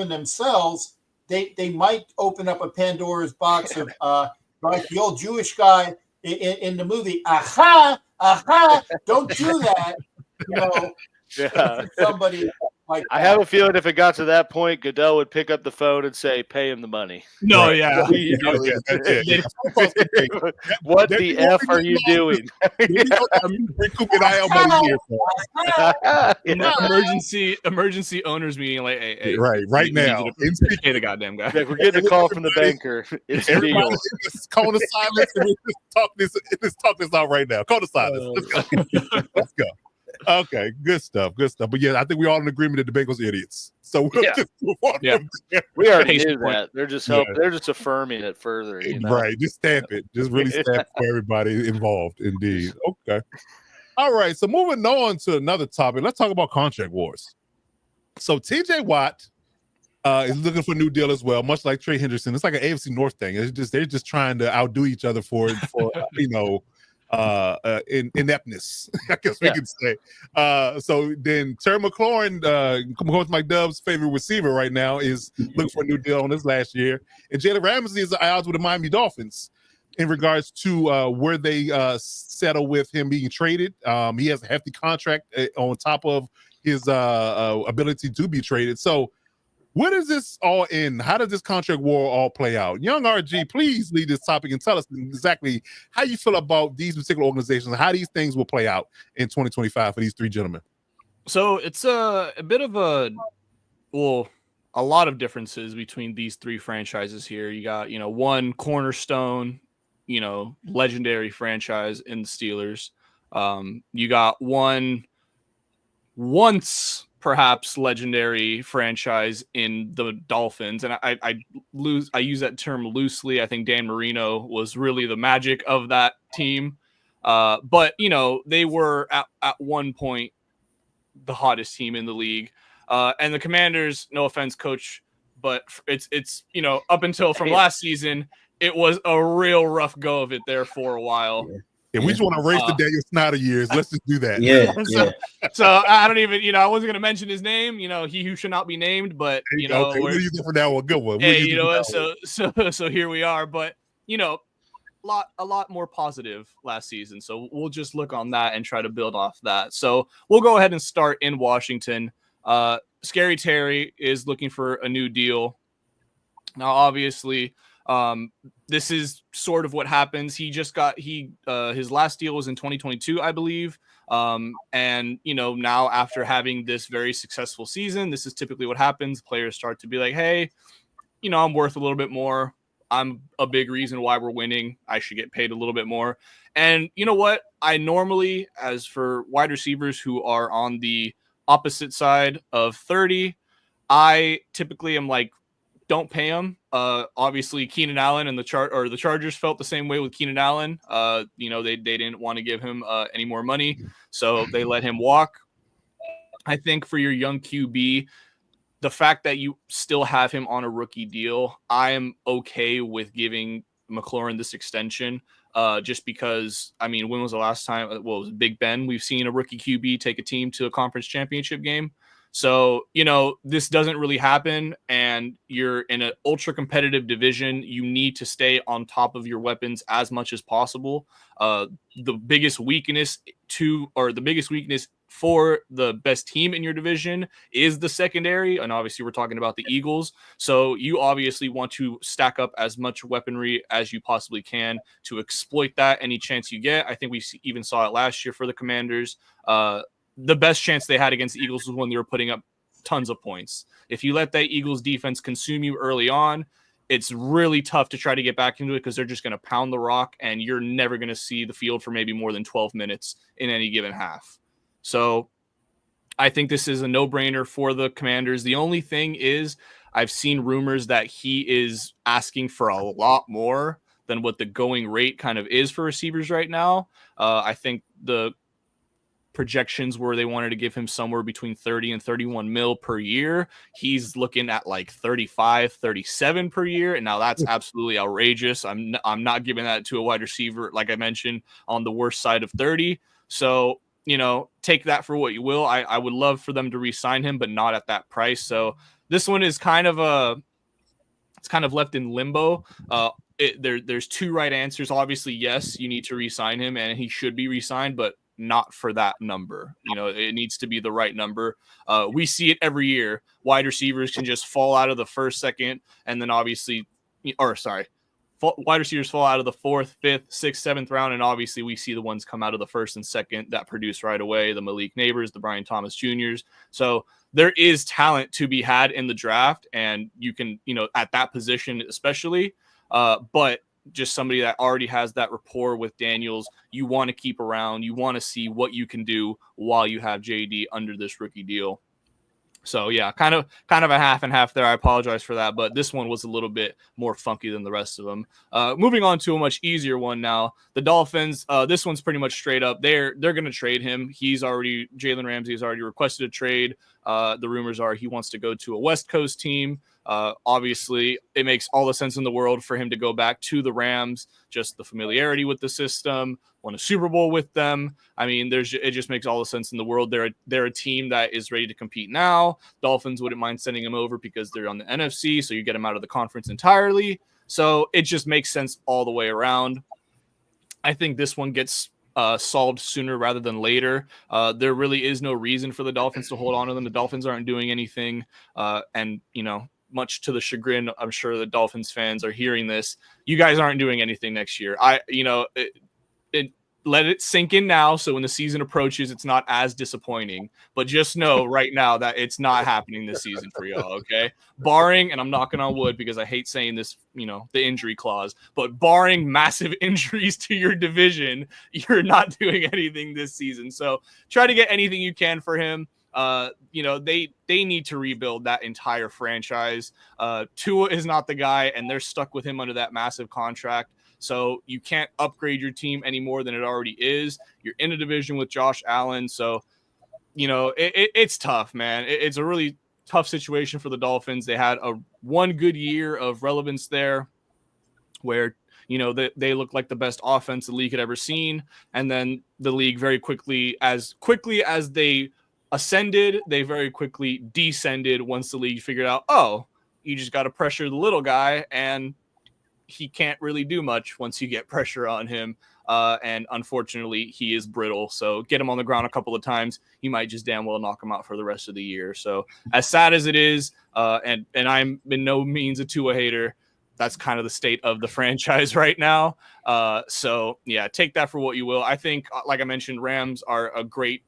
themselves, they might open up a Pandora's box of like the old Jewish guy in the movie, aha, don't do that. Somebody like that. I have a feeling if it got to that point, Goodell would pick up the phone and say, "Pay him the money." No, yeah. What the F are you doing? Recouping IL money here. Emergency owners meeting, like, hey, right now. Pay the goddamn guy. We're getting a call from the banker. It's everybody just call the silence and let's talk this out right now. Call the silence. Let's go. Okay, good stuff. But yeah, I think we're all in agreement that the Bengals are idiots. So we'll just move on. We already knew that. They're just They're just affirming it further. Right. Just stamp it. Just really stamp it for everybody involved. Indeed. Okay. All right. So moving on to another topic. Let's talk about contract wars. So TJ Watt is looking for a new deal as well, much like Trey Hendrickson. It's like an AFC North thing. They're just trying to outdo each other for ineptness, I guess we could say. So then Terry McLaurin, Coach Mike Dub's favorite receiver right now, is looking for a new deal on his last year. And Jalen Ramsey is at odds with the Miami Dolphins in regards to where they settle with him being traded. He has a hefty contract on top of his ability to be traded. So where does this all end? How does this contract war all play out? Young RG, please lead this topic and tell us exactly how you feel about these particular organizations and how these things will play out in 2025 for these three gentlemen. So it's a bit of a lot of differences between these three franchises here. You got, one cornerstone, legendary franchise in the Steelers. You got one once perhaps legendary franchise in the Dolphins. And I use that term loosely. I think Dan Marino was really the magic of that team. But they were at one point the hottest team in the league. And the Commanders, no offense, coach, but it's up until from last season, it was a real rough go of it there for a while. Yeah, we just want to erase the Daniel Snyder years. Let's just do that. So I don't even, I wasn't going to mention his name, he who should not be named, but, okay, we'll use it for now. A good one. Hey, so here we are, but, a lot more positive last season. So we'll just look on that and try to build off that. So we'll go ahead and start in Washington. Scary Terry is looking for a new deal. Now, obviously, this is sort of what happens. He just got his last deal was in 2022, I believe. And now after having this very successful season, this is typically what happens. Players start to be like, hey, I'm worth a little bit more. I'm a big reason why we're winning. I should get paid a little bit more. And you know what? I normally, as for wide receivers who are on the opposite side of 30, I typically am like, don't pay him. Obviously, Keenan Allen and the Chargers felt the same way with Keenan Allen. They didn't want to give him any more money, so they let him walk. I think for your young QB, the fact that you still have him on a rookie deal, I am okay with giving McLaurin this extension. Just because, when was the last time? Well, it was Big Ben. We've seen a rookie QB take a team to a conference championship game. So, this doesn't really happen, and you're in an ultra competitive division. You need to stay on top of your weapons as much as possible. The biggest weakness for the best team in your division is the secondary. And obviously we're talking about the Eagles. So you obviously want to stack up as much weaponry as you possibly can to exploit that any chance you get. I think we even saw it last year for the Commanders. The best chance they had against the Eagles was when they were putting up tons of points. If you let that Eagles defense consume you early on, it's really tough to try to get back into it because they're just going to pound the rock, and you're never going to see the field for maybe more than 12 minutes in any given half. So I think this is a no-brainer for the Commanders. The only thing is I've seen rumors that he is asking for a lot more than what the going rate kind of is for receivers right now. I think the projections were they wanted to give him somewhere between 30 and 31 mil per year. He's looking at like 35, 37 per year. And now that's absolutely outrageous. I'm not giving that to a wide receiver, like I mentioned, on the worst side of 30. So, take that for what you will. I would love for them to re-sign him, but not at that price. So this one is kind of left in limbo. There's two right answers. Obviously, yes, you need to re-sign him and he should be re-signed, but not for that number. It needs to be the right number. We see it every year. Wide receivers can just fall out of the first, second, and then wide receivers fall out of the 4th, 5th, 6th, 7th round, and obviously we see the ones come out of the 1st and 2nd that produce right away, the Malik Neighbors, the Brian Thomas Jr.'s. So there is talent to be had in the draft, and you can, at that position especially, but just somebody that already has that rapport with Daniels, you want to keep around. You want to see what you can do while you have JD under this rookie deal. So yeah, kind of a half and half there. I apologize for that, but this one was a little bit more funky than the rest of them. Moving on to a much easier one now. The Dolphins, this one's pretty much straight up. They're going to trade him. Jalen Ramsey has already requested a trade. The rumors are he wants to go to a West Coast team. Obviously, it makes all the sense in the world for him to go back to the Rams, just the familiarity with the system, won a Super Bowl with them. I mean, it just makes all the sense in the world. They're a team that is ready to compete now. Dolphins wouldn't mind sending him over because they're on the NFC, so you get him out of the conference entirely. So it just makes sense all the way around. I think this one gets solved sooner rather than later. There really is no reason for the Dolphins to hold on to them. The Dolphins aren't doing anything, and much to the chagrin, I'm sure the Dolphins fans are hearing this. You guys aren't doing anything next year. Let it sink in now, so when the season approaches, it's not as disappointing. But just know right now that it's not happening this season for y'all, okay? Barring, and I'm knocking on wood because I hate saying this, the injury clause, but barring massive injuries to your division, you're not doing anything this season. So try to get anything you can for him. They need to rebuild that entire franchise. Tua is not the guy, and they're stuck with him under that massive contract. So you can't upgrade your team any more than it already is. You're in a division with Josh Allen. So, it's tough, man. It's a really tough situation for the Dolphins. They had one good year of relevance there where, they look like the best offense the league had ever seen. And then the league very quickly as they ascended, they very quickly descended once the league figured out, you just got to pressure the little guy, and he can't really do much once you get pressure on him. And unfortunately, he is brittle. So get him on the ground a couple of times, he might just damn well knock him out for the rest of the year. So as sad as it is, and I'm in no means a Tua hater, that's kind of the state of the franchise right now. So yeah, take that for what you will. I think, like I mentioned, Rams are a great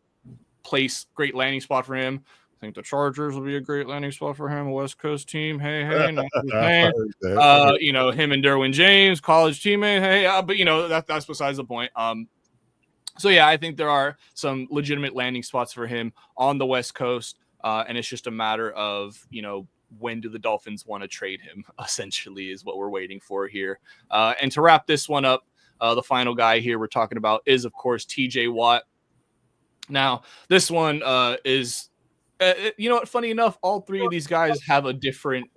landing spot for him. I think the Chargers will be a great landing spot for him, a West Coast team. Hey, him and Derwin James, college teammate. Hey, but that's besides the point. So yeah, I think there are some legitimate landing spots for him on the West Coast, and it's just a matter of when do the Dolphins want to trade him? Essentially, is what we're waiting for here. And to wrap this one up, the final guy here we're talking about is, of course, T.J. Watt. Now, this one is. Funny enough, all three of these guys have a different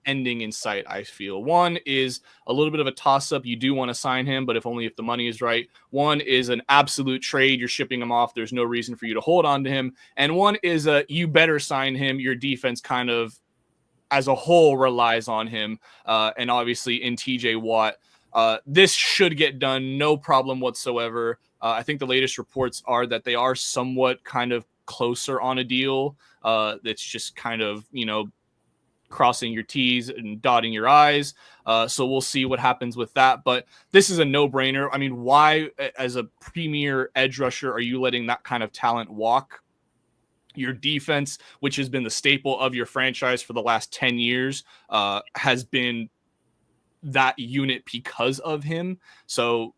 ending in sight, I feel. One is a little bit of a toss-up. You do want to sign him, but if the money is right. One is an absolute trade. You're shipping him off. There's no reason for you to hold on to him. And one is you better sign him. Your defense kind of, as a whole, relies on him. And obviously in TJ Watt, this should get done. No problem whatsoever. I think the latest reports are that they are somewhat kind of closer on a deal that's just kind of crossing your T's and dotting your I's, so we'll see what happens with that. But this is a no-brainer. I mean, why as a premier edge rusher are you letting that kind of talent walk? Your defense, which has been the staple of your franchise for the last 10 years, has been that unit because of him. So,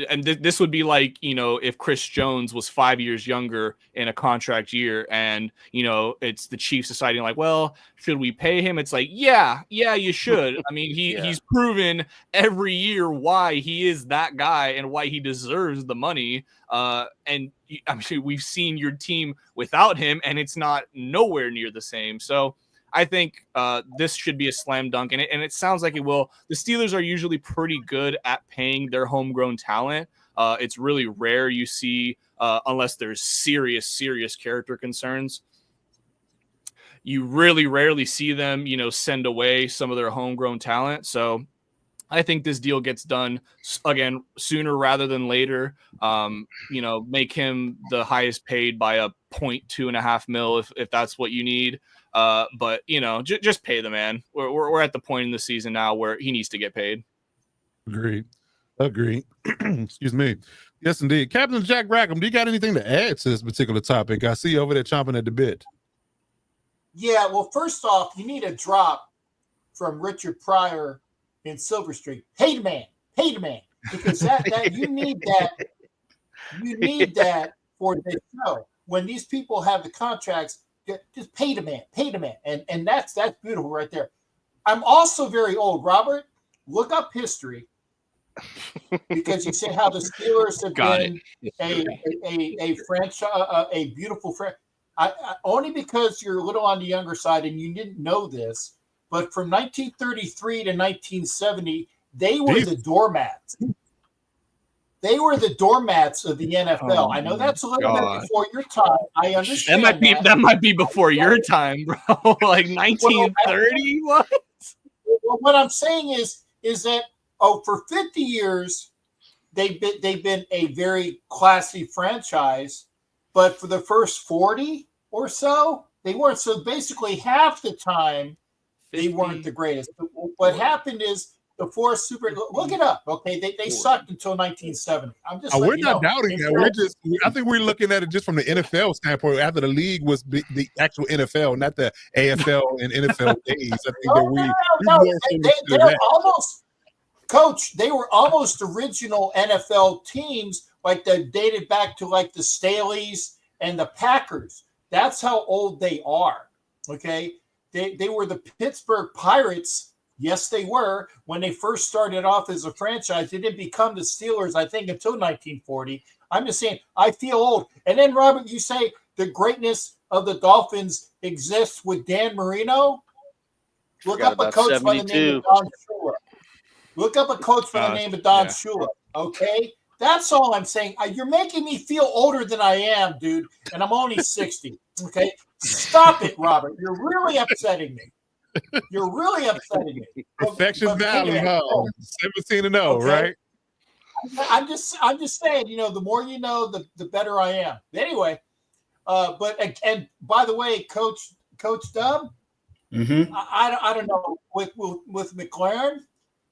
and this would be like, you know, if Chris Jones was 5 years younger in a contract year and, you know, it's the Chiefs deciding like, well, should we pay him? It's like, yeah, you should. I mean, he's proven every year why he is that guy and why he deserves the money. And I'm sure we've seen your team without him and it's not nowhere near the same. So I think this should be a slam dunk, and it sounds like it will. The Steelers are usually pretty good at paying their homegrown talent. It's really rare you see, unless there's serious character concerns. You really rarely see them, you know, send away some of their homegrown talent. So I think this deal gets done again sooner rather than later. You know, make him the highest paid by a 2.5 mil if that's what you need. But you know, just pay the man. We're at the point in the season now where he needs to get paid. Agreed. Excuse me. Yes, indeed. Captain Jack Rackham, do you got anything to add to this particular topic? I see you over there chomping at the bit. Yeah, well, first off, you need a drop from Richard Pryor in Silver Street. Pay the man, because that you need that for this show. When these people have the contracts, just pay the man, and that's beautiful right there. I'm also very old, Robert. Look up history, because you say how the Steelers have been a franchise, a beautiful franchise. Only because you're a little on the younger side and you didn't know this, but from 1933 to 1970, they were the doormats. They were the doormats of the NFL. Oh, I know that's a little bit before your time. I understand that might be before your time, bro. Like 1930. What? Well, what I'm saying is that for 50 years they've been a very classy franchise, but for the first 40 or so they weren't. So basically, half the time they weren't the greatest. But what happened is, the four super. Look it up, okay? They sucked until 1970. I'm just. We're not doubting that. I think we're looking at it just from the NFL standpoint. After the league was the actual NFL, not the AFL and NFL days. I think they're almost. Coach, they were almost original NFL teams, like that dated back to like the Staleys and the Packers. That's how old they are. Okay, they were the Pittsburgh Pirates. Yes, they were. When they first started off as a franchise, they didn't become the Steelers, I think, until 1940. I'm just saying, I feel old. And then, Robert, you say the greatness of the Dolphins exists with Dan Marino. Look up a coach by the name of Don Shula. Look up a coach by the name of Don Shula, okay? That's all I'm saying. You're making me feel older than I am, dude, and I'm only 60, okay? Stop it, Robert. You're really upsetting me. You're really upsetting me. Perfection Valley, 17-0, okay? Right? I'm just saying, you know, the more you know, the better I am. Anyway, and by the way, Coach Dub, I don't know with McLaurin,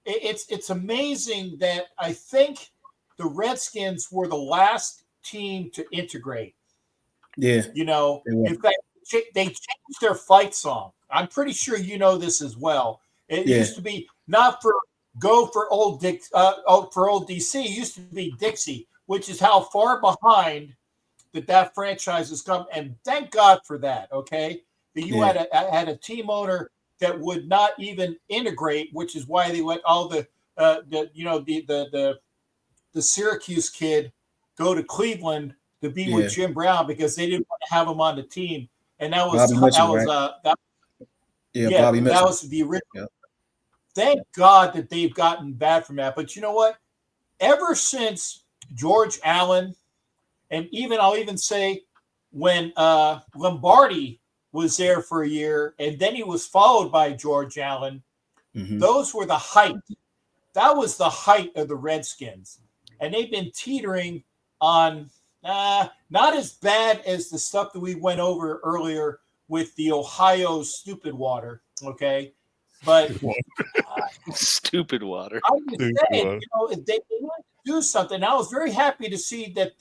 it's amazing that I think the Redskins were the last team to integrate. Yeah, you know, in fact, they changed their fight song. I'm pretty sure you know this as well. It used to be not for old DC. It used to be Dixie, which is how far behind that franchise has come. And thank God for that. Okay, that you had a team owner that would not even integrate, which is why they let all the Syracuse kid go to Cleveland to be with Jim Brown, because they didn't want to have him on the team. And that was Bobby Mitchell. That was the original. Yeah. Thank God that they've gotten bad from that. But you know what? Ever since George Allen, and I'll even say when Lombardi was there for a year, and then he was followed by George Allen, those were the height. That was the height of the Redskins. And they've been teetering on not as bad as the stuff that we went over earlier with the Ohio stupid water, okay? But stupid water. I'm just saying, you know, they want to do something. I was very happy to see that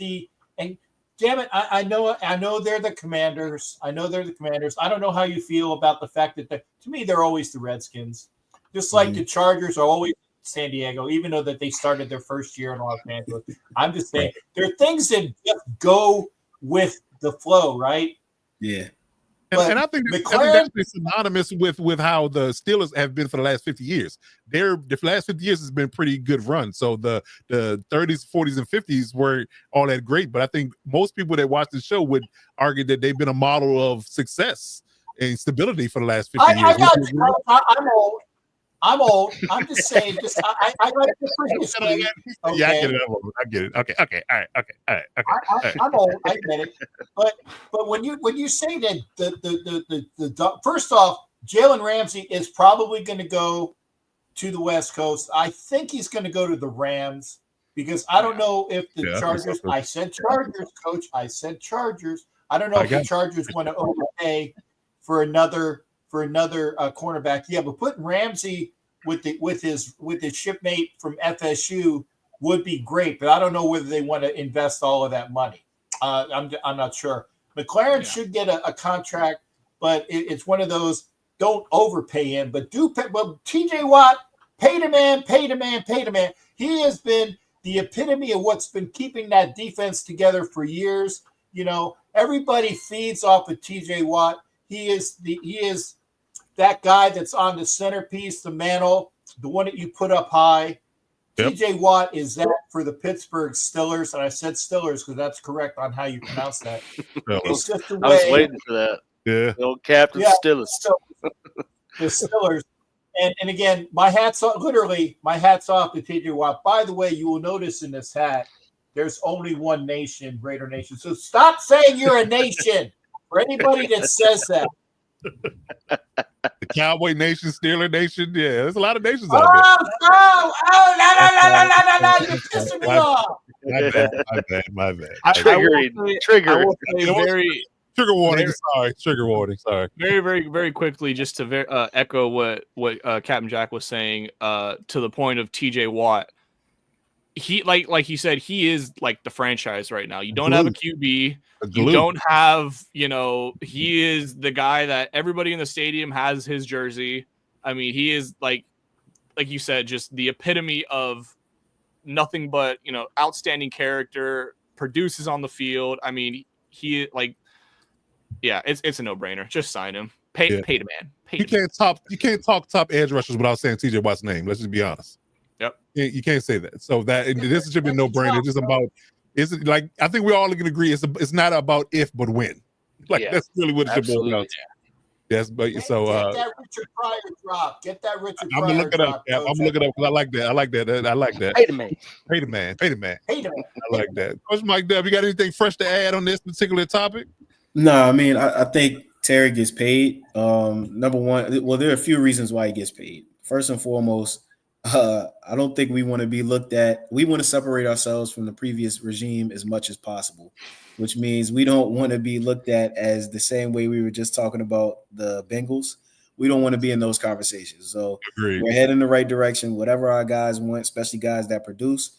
and damn it, I know they're the Commanders. I know they're the Commanders. I don't know how you feel about the fact that to me they're always the Redskins, just like the Chargers are always San Diego, even though that they started their first year in Los Angeles. I'm just saying there are things that just go with the flow, right? Yeah. And I think that's synonymous with how the Steelers have been for the last 50 years. The last 50 years has been pretty good run. So the 30s, 40s, and 50s weren't all that great. But I think most people that watch the show would argue that they've been a model of success and stability for the last 50 years. I'm old. I'm just saying. I like different history. Okay. Yeah, I get it. I get it. Okay. All right. I'm old. I get it. But when you say that the first off, Jalen Ramsey is probably going to go to the West Coast. I think he's going to go to the Rams because I don't know if the Chargers. I said Chargers, Coach. I said Chargers. I don't know if the Chargers want to overpay for another cornerback. Yeah, but putting Ramsey with his shipmate from FSU would be great, but I don't know whether they want to invest all of that money. I'm not sure. McLaurin should get a contract, but it's one of those don't overpay him, but do pay. Well, TJ Watt, pay the man. He has been the epitome of what's been keeping that defense together for years. You know, everybody feeds off of TJ Watt. He is that guy that's on the centerpiece, the mantle, the one that you put up high. Yep. TJ Watt is that for the Pittsburgh Steelers, and I said Steelers because that's correct on how you pronounce that. It's just the way, I was waiting for that. Yeah, the old Captain Steelers. The Steelers, and again, my hat's off. Literally, my hat's off to TJ Watt. By the way, you will notice in this hat, there's only one nation, Raider Nation. So stop saying you're a nation. For anybody that says that. The Cowboy Nation, Steeler Nation, yeah, there's a lot of nations out there. No, you're pissing me off. My bad. Trigger warning. Sorry. Very, very, very quickly, just to echo what Captain Jack was saying, to the point of TJ Watt. He like he said, he is like the franchise right now. You don't have a QB. You don't have, he is the guy that everybody in the stadium has his jersey. I mean, he is like you said, just the epitome of nothing but, outstanding character, produces on the field. I mean, it's a no-brainer. Just sign him. Pay the man. You can't talk top edge rushers without saying TJ Watt's name. Let's just be honest. Yep. You can't say that. So this should be no brainer. It's just about. Is it like I think we all can agree? It's not about if but when. That's really what it should boil down to. Yes, but get that Richard Pryor drop. Get that Richard Pryor. I'm gonna look it up. I'm gonna look it up because I like that. Pay the man. I like that. Coach Mike Dub, you got anything fresh to add on this particular topic? No, I mean I think Terry gets paid. Number one, well, there are a few reasons why he gets paid. First and foremost. I don't think we want to be looked at. We want to separate ourselves from the previous regime as much as possible, which means we don't want to be looked at as the same way we were just talking about the Bengals. We don't want to be in those conversations. So We're heading in the right direction. Whatever our guys want, especially guys that produce,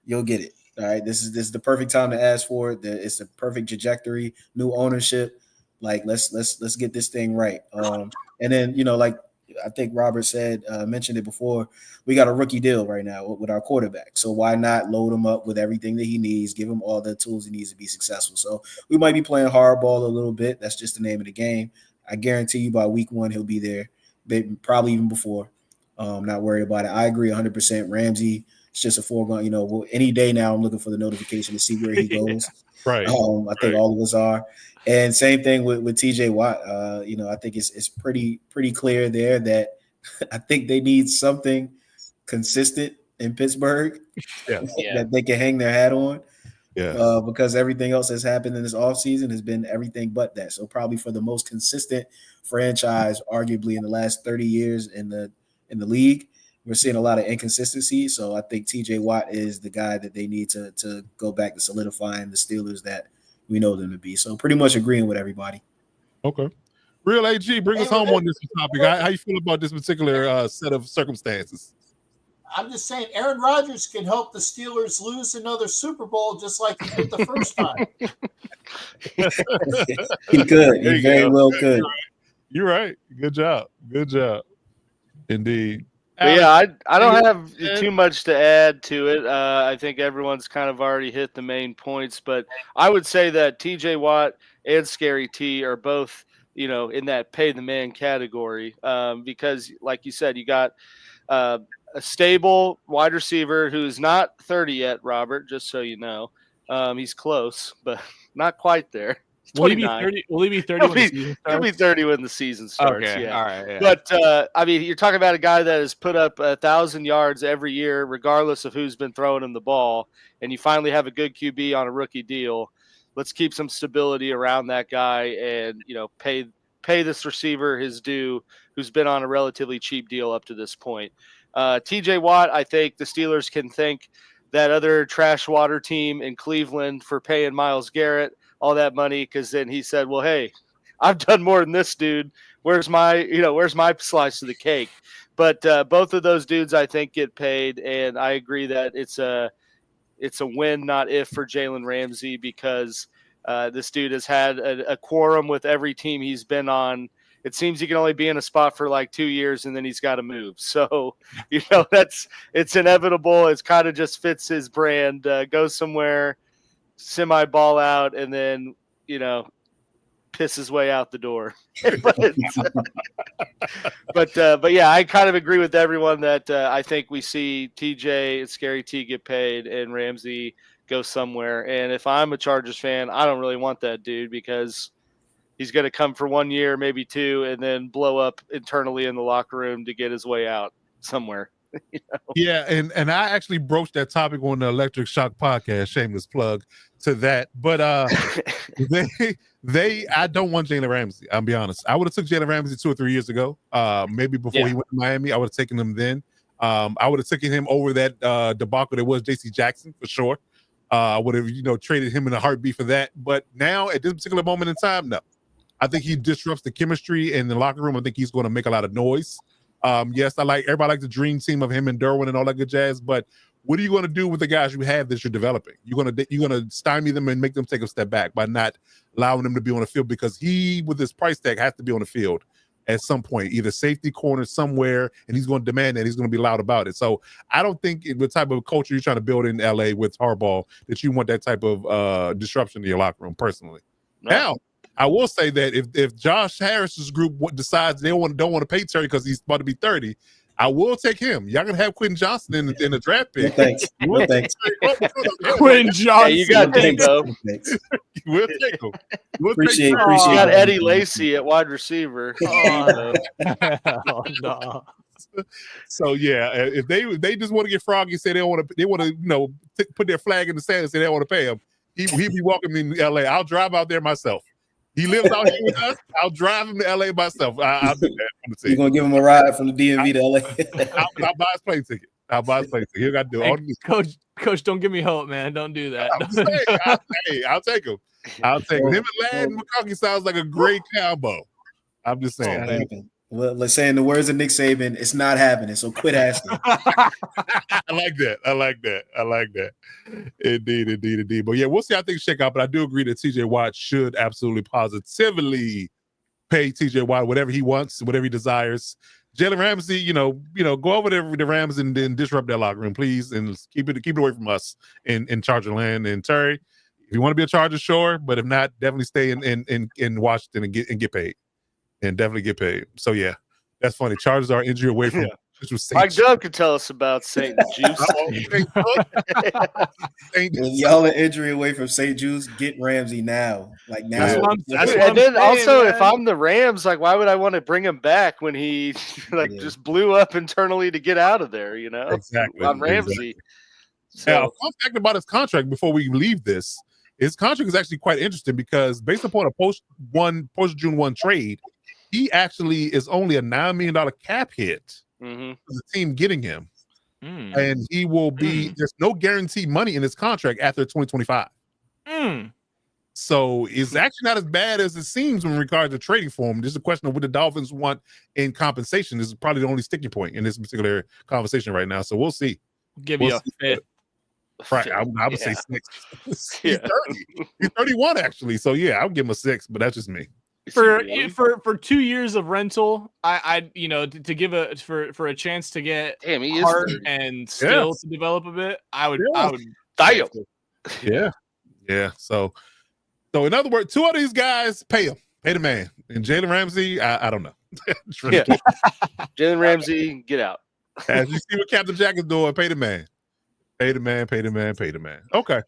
you'll get it. All right. This is the perfect time to ask for it. It's the perfect trajectory, new ownership. Like let's get this thing right. And then, I think Robert mentioned it before, we got a rookie deal right now with our quarterback. So why not load him up with everything that he needs, give him all the tools he needs to be successful. So we might be playing hardball a little bit. That's just the name of the game. I guarantee you by week 1, he'll be there, probably even before. Not worried about it. I agree 100%. Ramsey, it's just a foregone, any day now I'm looking for the notification to see where he goes. Right. I think all of us are. And same thing with TJ Watt. I think it's pretty clear there that I think they need something consistent in Pittsburgh that they can hang their hat on. Yeah. Because everything else that's happened in this offseason has been everything but that. So probably for the most consistent franchise, arguably in the last 30 years in the league, we're seeing a lot of inconsistency. So I think TJ Watt is the guy that they need to go back to solidifying the Steelers that we know them to be. So pretty much agreeing with everybody. Okay. Real AG, bring us home on this topic. How you feel about this particular set of circumstances? I'm just saying Aaron Rodgers can help the Steelers lose another Super Bowl just like he did the first time. He could. He very well could. You're right. Good job. Indeed. But yeah, I don't have too much to add to it. I think everyone's kind of already hit the main points, but I would say that TJ Watt and Scary T are both, in that pay the man category, because like you said, you got a stable wide receiver who's not 30 yet, Robert, just so you know. He's close, but not quite there. Will he be 30? Will he be 30 when the season starts? He'll be 30 when the season starts. Okay, yeah. all right. Yeah. But I mean, you're talking about a guy that has put up 1,000 yards every year, regardless of who's been throwing him the ball, and you finally have a good QB on a rookie deal. Let's keep some stability around that guy, and pay this receiver his due, who's been on a relatively cheap deal up to this point. TJ Watt, I think the Steelers can thank that other trash water team in Cleveland for paying Myles Garrett all that money, because then he said, well, hey, I've done more than this dude. Where's my slice of the cake? But both of those dudes, I think, get paid, and I agree that it's a win, not if, for Jalen Ramsey, because this dude has had a quorum with every team he's been on. It seems he can only be in a spot for like 2 years, and then he's got to move. So, it's inevitable. It's kind of just fits his brand. Go somewhere, semi-ball out, and then, piss his way out the door. but yeah, I kind of agree with everyone that I think we see TJ and Scary T get paid and Ramsey go somewhere. And if I'm a Chargers fan, I don't really want that dude, because he's going to come for 1 year, maybe 2, and then blow up internally in the locker room to get his way out somewhere. Yeah, and I actually broached that topic on the Electric Shock podcast, shameless plug to that. But I don't want Jalen Ramsey, I'll be honest. I would have took Jalen Ramsey 2 or 3 years ago, maybe before he went to Miami. I would have taken him then. I would have taken him over that debacle that was JC Jackson for sure. I would have traded him in a heartbeat for that. But now at this particular moment in time, no. I think he disrupts the chemistry in the locker room. I think he's going to make a lot of noise. Yes, everybody likes the dream team of him and Derwin and all that good jazz, but what are you going to do with the guys you have that you're developing? You're going to stymie them and make them take a step back by not allowing them to be on the field, because he, with his price tag, has to be on the field at some point, either safety corner somewhere, and he's going to demand that. He's going to be loud about it. So I don't think the type of culture you're trying to build in LA with Harbaugh that you want that type of disruption in your locker room, personally. No. Now, I will say that if Josh Harris's group decides they don't want to pay Terry because he's about to be 30, I will take him. Y'all can have Quentin Johnson in the draft pick. Thanks. Quentin Johnson. Hey, you got Debo. We'll take him. Appreciate You got Eddie Lacy at wide receiver. Oh, no. So yeah, if they just want to get froggy, say they want to put their flag in the sand and say they don't want to pay him, he'll be walking in LA. I'll drive out there myself. He lives out here with us. I'll drive him to LA myself. I'll do that. You're gonna give him a ride from the DMV to LA. I'll buy his plane ticket. He got to do all this. Coach, don't give me hope, man. Don't do that. I'll take him. Him and Ladd McConkey sounds like a great combo. I'm just saying. Well, let's say in the words of Nick Saban, it's not happening. So quit asking. I like that. Indeed. But yeah, we'll see how things shake out. But I do agree that TJ Watt should absolutely positively pay TJ Watt whatever he wants, whatever he desires. Jalen Ramsey, go over the Rams and then disrupt that locker room, please, and keep it away from us in Charger land. And Terry, if you want to be a Charger, sure, but if not, definitely stay in Washington and get paid. And definitely get paid. So yeah, that's funny. Chargers are injury away from Mike Dub could tell us about St. Juice. Y'all are injury away from St. Juice. Get Ramsey now. Like now. And then also, if I'm the Rams, like, why would I want to bring him back when he just blew up internally to get out of there? Exactly. On Ramsey. Exactly. So, now, fun fact about his contract before we leave this. His contract is actually quite interesting because based upon a post June 1 trade, he actually is only a $9 million cap hit for the team getting him. And he will be, there's no guaranteed money in his contract after 2025. So it's actually not as bad as it seems in regards to trading for him. This is a question of what the Dolphins want in compensation. This is probably the only sticking point in this particular conversation right now. So we'll see. Give you a fifth. Right, I would say 6. He's 30. He's 31 actually. So yeah, I'll give him a 6, but that's just me. for 2 years of rental, I to give for a chance to get Damn, he heart is 30. and skill to develop a bit, I would Damn. Yeah. So in other words, 2 of these guys pay him. Pay the man. And Jalen Ramsey, I don't know. Yeah. Jalen Ramsey, get out. As you see what Captain Jack is doing, pay the man. Pay the man, pay the man, pay the man. Okay.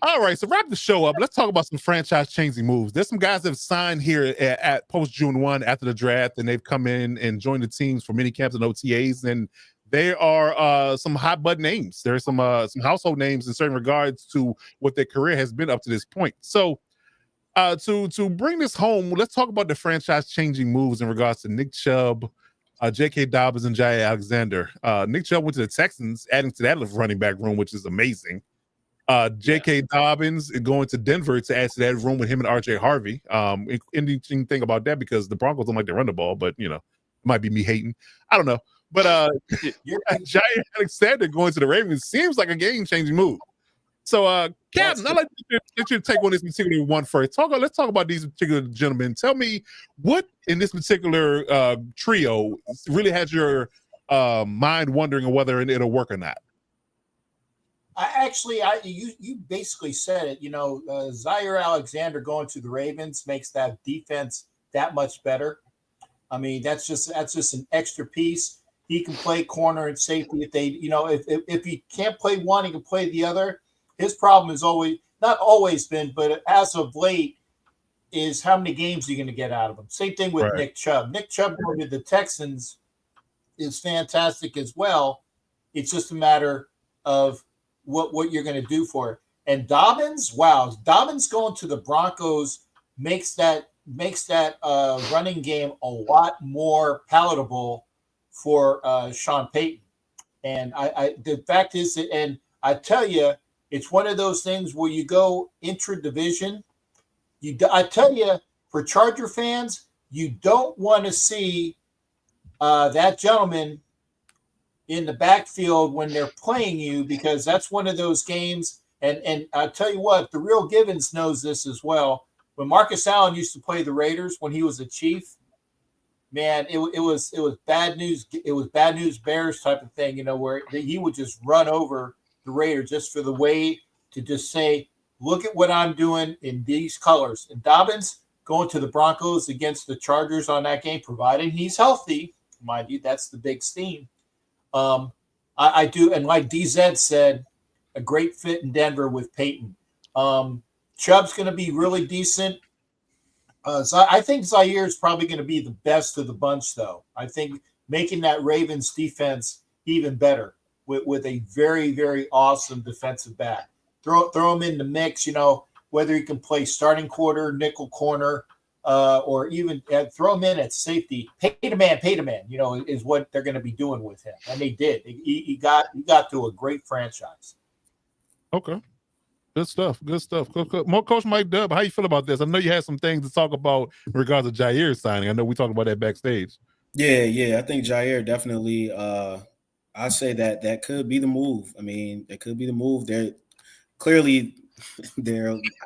All right, so wrap the show up. Let's talk about some franchise-changing moves. There's some guys that have signed here at post-June 1 after the draft, and they've come in and joined the teams for mini camps and OTAs, and there are some hot-button names. There are some household names in certain regards to what their career has been up to this point. So to bring this home, let's talk about the franchise-changing moves in regards to Nick Chubb, J.K. Dobbins, and Jaire Alexander. Nick Chubb went to the Texans, adding to that running back room, which is amazing. J.K. Dobbins going to Denver to add to that room with him and R.J. Harvey. Interesting thing about that because the Broncos don't like to run the ball, but it might be me hating. I don't know. But Jaire Alexander going to the Ravens seems like a game-changing move. So, Captain, I'd like to get your take on this particular one first. Let's talk about these particular gentlemen. Tell me what in this particular trio really has your mind wondering whether it'll work or not. You basically said it. Jaire Alexander going to the Ravens makes that defense that much better. I mean, that's just an extra piece. He can play corner and safety if he can't play one, he can play the other. His problem is not always been, but as of late, is how many games are you going to get out of him? Same thing with Nick Chubb. Nick Chubb going to the Texans is fantastic as well. It's just a matter of what you're going to do for it. And Dobbins going to the Broncos makes that running game a lot more palatable for Sean Payton. And the fact is that, and I tell you, it's one of those things where you go intra-division. I tell you, for Charger fans, you don't want to see that gentleman in the backfield when they're playing you, because that's one of those games. And I'll tell you what, the real Givens knows this as well. When Marcus Allen used to play the Raiders when he was a Chief, man, it was bad news. It was bad news bears type of thing, where he would just run over the Raiders just for the way to just say, look at what I'm doing in these colors. And Dobbins going to the Broncos against the Chargers on that game, providing he's healthy, mind you, that's the big theme. I do, and like DZ said, a great fit in Denver with Peyton. Chubb's going to be really decent. I think Jaire is probably going to be the best of the bunch, though. I think making that Ravens defense even better with a very, very awesome defensive back. Throw him in the mix, whether he can play starting quarter, nickel corner, or even throw him in at safety. Pay the man, is what they're going to be doing with him. And they did. He got to a great franchise. Okay. Good stuff. Coach Mike Dubb, how you feel about this? I know you had some things to talk about in regards to Jaire signing. I know we talked about that backstage. Yeah. I think Jaire definitely I say that could be the move. I mean, that could be the move. They're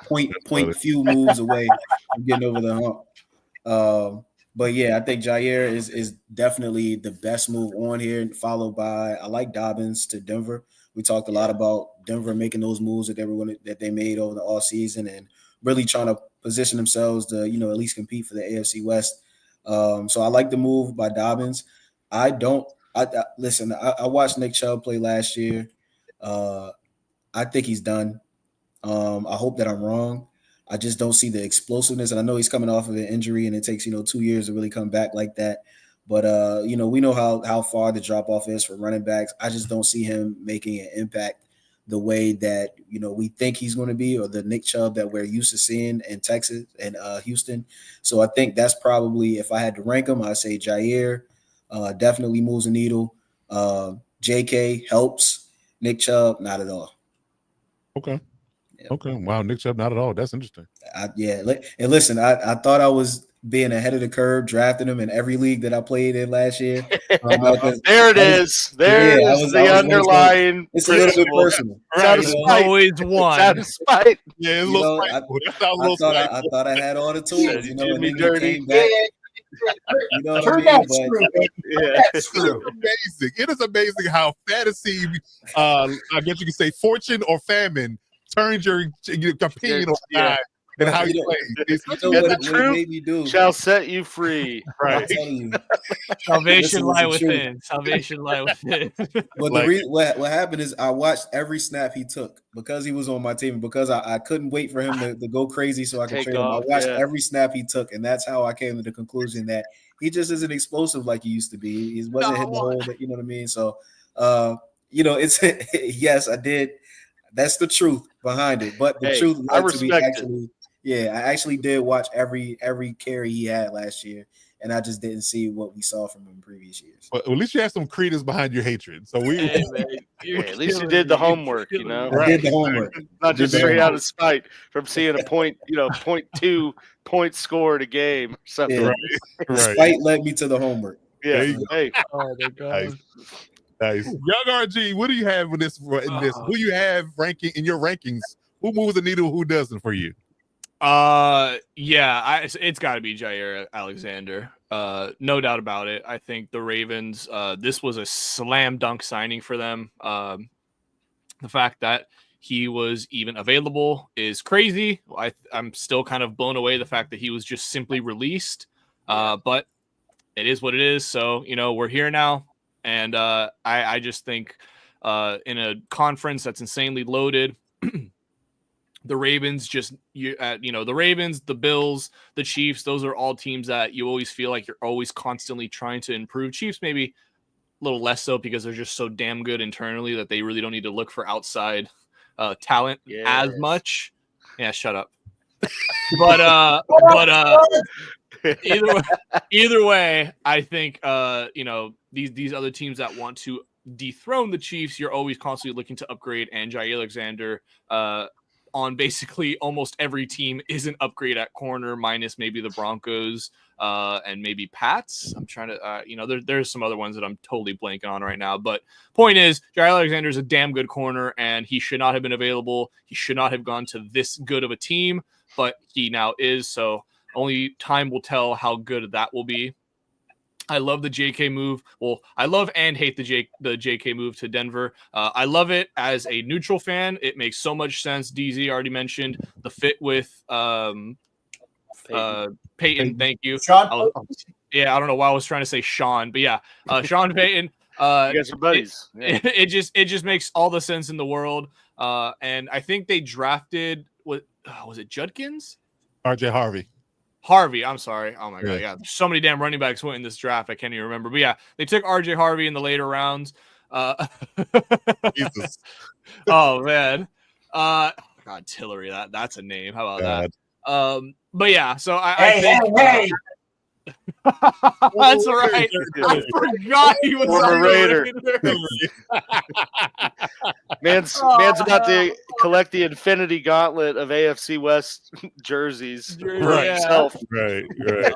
point few moves away from getting over the hump. But yeah, I think Jaire is definitely the best move on here, followed by I like Dobbins to Denver. We talked a lot about Denver making those moves that they made over the offseason and really trying to position themselves to, at least compete for the AFC West. So I like the move by Dobbins. Listen, I watched Nick Chubb play last year. I think he's done. I hope that I'm wrong. I just don't see the explosiveness. And I know he's coming off of an injury and it takes, 2 years to really come back like that. But, we know how far the drop-off is for running backs. I just don't see him making an impact the way that, we think he's going to be, or the Nick Chubb that we're used to seeing in Texas and Houston. So I think that's probably, if I had to rank him, I'd say Jaire definitely moves the needle. JK helps. Nick Chubb, not at all. Okay. Yeah. Okay. Wow. Nick Chubb, not at all. That's interesting. And listen, I thought I was being ahead of the curve, drafting him in every league that I played in last year. There it is. There's the underlying. It's a little bit personal. It's out of spite. Always one. It's out of spite. Yeah, it's a little spiteful. That sounds a little spiteful. I thought I had all the tools, you know, and then dirty. you came back. You know what I mean? That's true. Amazing. It is amazing how fantasy, I guess you could say, fortune or famine turns your opinion on time and how you play. The truth shall set you free. Right. Salvation lie within. Salvation lie within. But what happened is I watched every snap he took because he was on my team, because I couldn't wait for him to go crazy so I could trade him. I watched every snap he took, and that's how I came to the conclusion that he just isn't explosive like he used to be. He wasn't hitting the hole, you know what I mean? So, it's yes, I did. That's the truth behind it. But the truth led to me actually. Yeah, I actually did watch every carry he had last year, and I just didn't see what we saw from him in previous years. Well, at least you have some credence behind your hatred. So at least you did the homework, you know. I did the homework. Not just straight out of spite from seeing a 0.2 point scored a game or something. Yeah. Right. Spite led me to the homework. Yeah. Hey. Oh my God. Nice. Young RG, what do you have in this? Who you have ranking in your rankings? Who moves the needle? Who doesn't for you? It's got to be Jaire Alexander. No doubt about it. I think the Ravens, this was a slam dunk signing for them. The fact that he was even available is crazy. I'm still kind of blown away the fact that he was just simply released. But it is what it is. So, we're here now. And I just think in a conference that's insanely loaded, the Ravens the Ravens, the Bills, the Chiefs, those are all teams that you always feel like you're always constantly trying to improve. Chiefs maybe a little less so because they're just so damn good internally that they really don't need to look for outside talent as much. Yeah, shut up. But either way, I think these other teams that want to dethrone the Chiefs, you're always constantly looking to upgrade, and Jaire Alexander on basically almost every team is an upgrade at corner, minus maybe the Broncos and maybe Pats. I'm trying to, there's some other ones that I'm totally blanking on right now. But point is, Jaire Alexander is a damn good corner, and he should not have been available. He should not have gone to this good of a team, but he now is. So only time will tell how good that will be. I love the JK move. Well, I love and hate the JK move to Denver. I love it as a neutral fan. It makes so much sense. DZ already mentioned the fit with Peyton. Thank you. Sean. I don't know why I was trying to say Sean, but yeah, Sean Payton. You guys are buddies. It just makes all the sense in the world. And I think they drafted was it Judkins? RJ Harvey, I'm sorry. Oh my God, yeah. So many damn running backs went in this draft, I can't even remember. But yeah, they took RJ Harvey in the later rounds. Jesus. Oh man. God, Tillery, that's a name. How about that? But yeah, so I think hey. That's right. I forgot he was a Raider. Man's about to collect the Infinity Gauntlet of AFC West jerseys for himself. Right.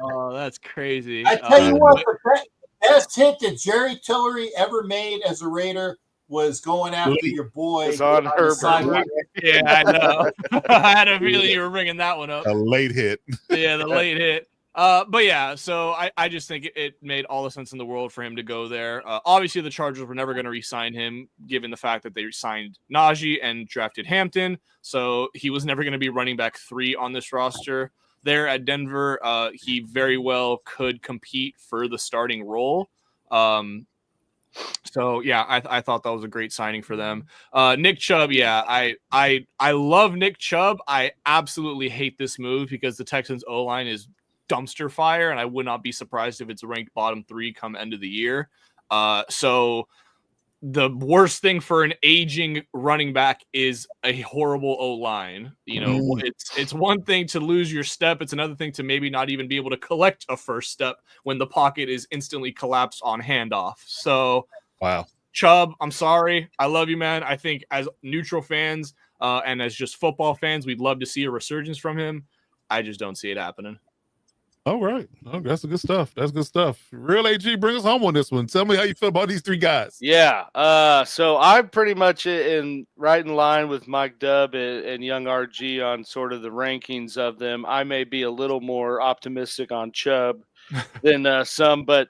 Oh, that's crazy. I tell you what, the best hit that Jerry Tillery ever made as a Raider was going after your boy on Herbert. Yeah, I know. I had a feeling you were bringing that one up. A late hit. Yeah, the late hit. But yeah, so I just think it made all the sense in the world for him to go there. Obviously, the Chargers were never going to re-sign him, given the fact that they signed Najee and drafted Hampton. So he was never going to be running back 3 on this roster. There at Denver, he very well could compete for the starting role. So yeah, I thought that was a great signing for them. Nick Chubb, yeah, I love Nick Chubb. I absolutely hate this move because the Texans O-line is dumpster fire, and I would not be surprised if it's ranked bottom 3 come end of the year. So the worst thing for an aging running back is a horrible O-line. It's one thing to lose your step. It's another thing to maybe not even be able to collect a first step when the pocket is instantly collapsed on handoff. So wow. Chubb, I'm sorry. I love you, man. I think as neutral fans and as just football fans, we'd love to see a resurgence from him. I just don't see it happening. All right. Oh, that's good stuff. That's good stuff. Real AG, bring us home on this one. Tell me how you feel about these three guys. Yeah. So I'm pretty much right in line with Mike Dubb and Young RG on sort of the rankings of them. I may be a little more optimistic on Chubb than some, but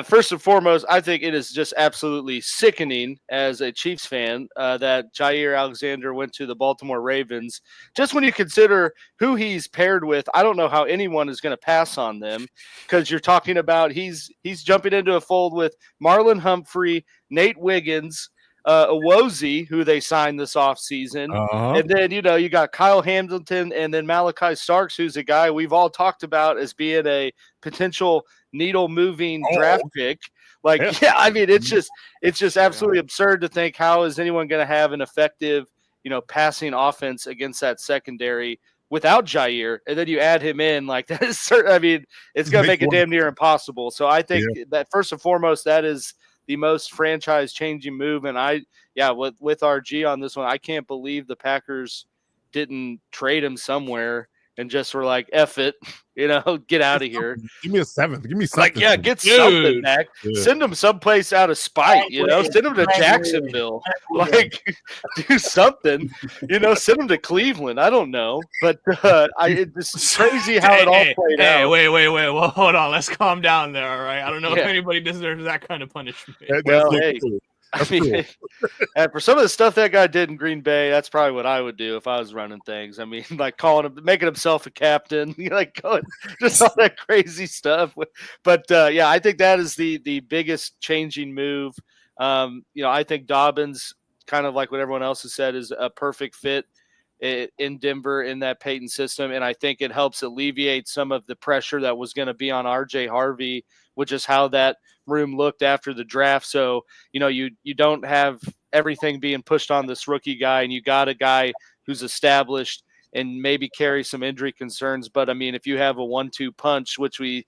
first and foremost, I think it is just absolutely sickening as a Chiefs fan that Jaire Alexander went to the Baltimore Ravens. Just when you consider who he's paired with, I don't know how anyone is going to pass on them, because you're talking about he's jumping into a fold with Marlon Humphrey, Nate Wiggins, Owozie, who they signed this offseason. And then, you got Kyle Hamilton and then Malachi Starks, who's a guy we've all talked about as being a potential needle-moving draft pick. I mean, it's just absolutely absurd to think, how is anyone going to have an effective, passing offense against that secondary without Jaire? And then you add him in, that is certain. I mean, it's going to make it damn near impossible. So I think that first and foremost, that is the most franchise-changing move. And with RG on this one, I can't believe the Packers didn't trade him somewhere and just were like, F it, get out of here. Give me a seventh. Give me something. Get something back. Yeah. Send him someplace out of spite, Send him to Jacksonville. Do something. Send him to Cleveland. I don't know. But it's crazy how it all played out. Wait. Well, hold on. Let's calm down there, all right? I don't know if anybody deserves that kind of punishment. For some of the stuff that guy did in Green Bay, that's probably what I would do if I was running things. I mean, calling him, making himself a captain, going just all that crazy stuff. But I think that is the biggest changing move. I think Dobbins, kind of like what everyone else has said, is a perfect fit in Denver in that Peyton system, and I think it helps alleviate some of the pressure that was going to be on RJ Harvey, which is how that room looked after the draft. So you don't have everything being pushed on this rookie guy, and you got a guy who's established and maybe carry some injury concerns. But I mean, if you have a 1-2 punch, which it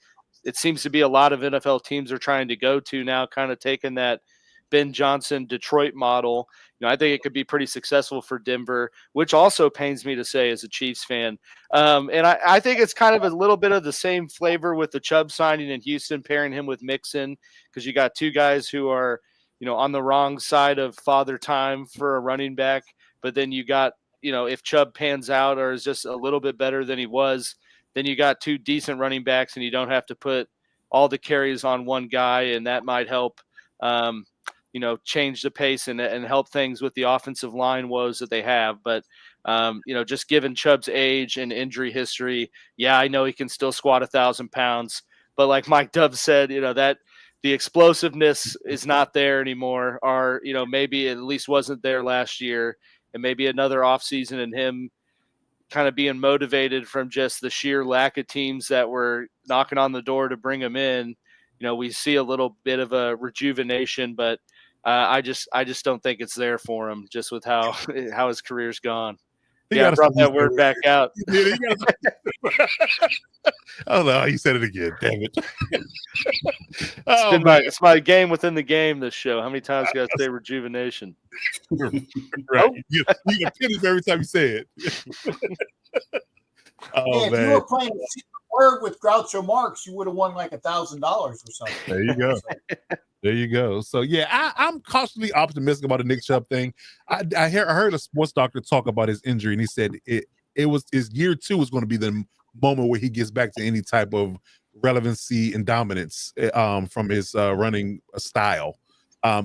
seems to be a lot of NFL teams are trying to go to now, kind of taking that Ben Johnson Detroit model, I think it could be pretty successful for Denver, which also pains me to say as a Chiefs fan. And I think it's kind of a little bit of the same flavor with the Chubb signing in Houston, pairing him with Mixon, because you got two guys who are, on the wrong side of father time for a running back. But then you got, if Chubb pans out or is just a little bit better than he was, then you got two decent running backs, and you don't have to put all the carries on one guy, and that might help change the pace and help things with the offensive line woes that they have. But, just given Chubb's age and injury history, I know he can still squat 1,000 pounds. But like Mike Dubb said, that the explosiveness is not there anymore, or, maybe it at least wasn't there last year, and maybe another offseason and him kind of being motivated from just the sheer lack of teams that were knocking on the door to bring him in. We see a little bit of a rejuvenation, but I just don't think it's there for him, just with how his career's gone. I brought that word back out. Oh no, you said it again. Damn it! It's my game within the game. This show. How many times you got to say rejuvenation? Right. You get pissed every time you say it. If you were playing word with Groucho Marx, you would have won like $1,000 or something. There you go. There you go. So I'm cautiously optimistic about the Nick Chubb thing. I heard a sports doctor talk about his injury, and he said it was his year 2 was going to be the moment where he gets back to any type of relevancy and dominance from his running style.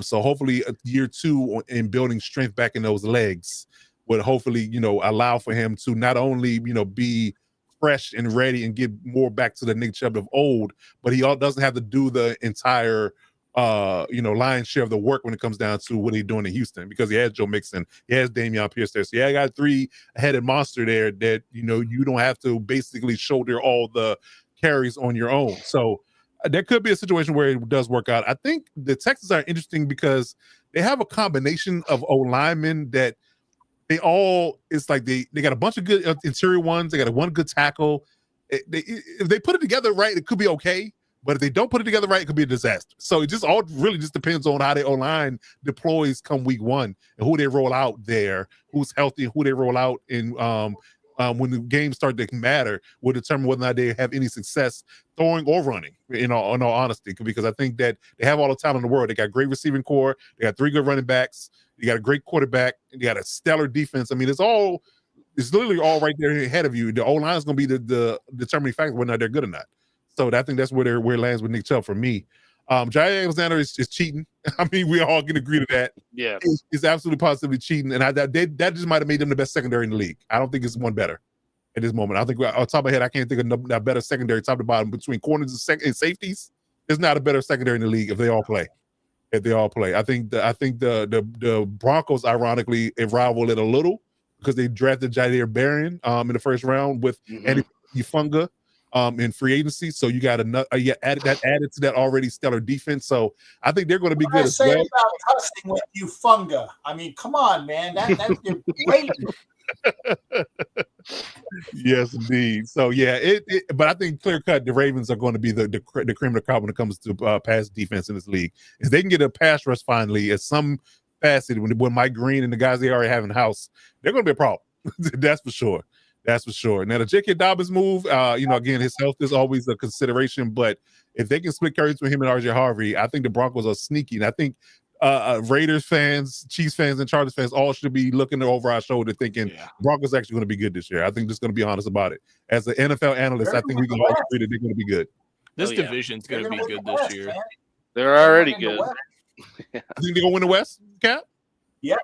So hopefully year 2 in building strength back in those legs would hopefully allow for him to not only be fresh and ready and get more back to the Nick Chubb of old, but he doesn't have to do the entire lion's share of the work when it comes down to what he's doing in Houston, because he has Joe Mixon, he has Dameon Pierce there. So I got a 3-headed monster there that you don't have to basically shoulder all the carries on your own. So there could be a situation where it does work out. I think the Texans are interesting because they have a combination of O-linemen that it's like they got a bunch of good interior ones. They got one good tackle. If they put it together right, it could be okay. But if they don't put it together right, it could be a disaster. So it just all really just depends on how the O-line deploys come week 1 and who they roll out there, who's healthy, who they roll out in when the games start to matter, will determine whether or not they have any success throwing or running, in all honesty, because I think that they have all the talent in the world. They got great receiving core. They got 3 good running backs. You got a great quarterback. You got a stellar defense. I mean, it's literally all right there ahead of you. The O-line is going to be the determining factor whether or not they're good or not. So I think that's where it lands with Nick Chubb for me. Jaire Alexander is cheating. I mean, we all can agree to that. Yeah. He's absolutely positively cheating. And that just might have made them the best secondary in the league. I don't think it's one better at this moment. I think off the top of my head, I can't think of a better secondary top to bottom between corners and safeties. There's not a better secondary in the league if they all play. I think the Broncos, ironically, rival it a little because they drafted Jaire Barron in the first round with Andy Ufunga in free agency. So you got added to that already stellar defense. So I think they're going to be good as well. About cussing with Ufunga. I mean, come on, man. That's blatant. Yes, indeed. So yeah, but I think clear cut the Ravens are going to be the cream of the crop when it comes to pass defense in this league. If they can get a pass rush finally at some facet when Mike Green and the guys they already have in house, they're going to be a problem. That's for sure. Now the J.K. Dobbins move, again, his health is always a consideration, but if they can split carries with him and RJ Harvey, I think the Broncos are sneaky. And I think Raiders fans, Chiefs fans, and Chargers fans all should be looking over our shoulder thinking Broncos actually going to be good this year. I think just going to be honest about it. As an NFL analyst, I think we can all agree that they're going to be good. This division's going to be good this year. They're already good. I think they're going to win the West, Cap? Yeah,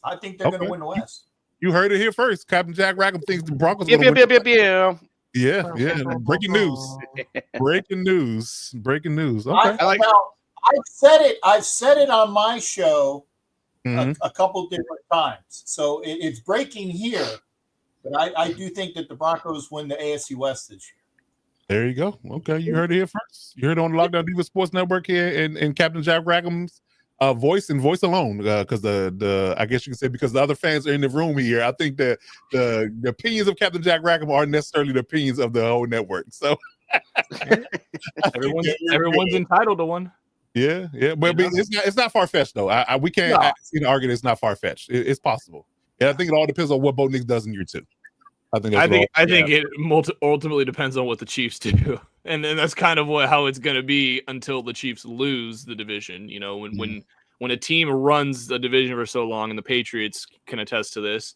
I think they're going to win the West. You heard it here first. Captain Jack Rackham thinks the Broncos are going to win. Yeah. Breaking news. Okay. I've said it on my show a couple different times. So it's breaking here. But I do think that the Broncos win the AFC West this year. There you go. Okay, you heard it here first. You heard it on the Lockdown Diva Sports Network here and Captain Jack Rackham's voice and voice alone, because the I guess you can say because the other fans are in the room here. I think that the opinions of Captain Jack Rackham aren't necessarily the opinions of the whole network. So everyone's entitled to one. Yeah, but it's not far fetched though. We can't argue that it's not far fetched. It's possible, and I think it all depends on what Bo Nix does in year 2. I think it ultimately depends on what the Chiefs do, and then that's kind of how it's going to be until the Chiefs lose the division. You know, when a team runs the division for so long, and the Patriots can attest to this.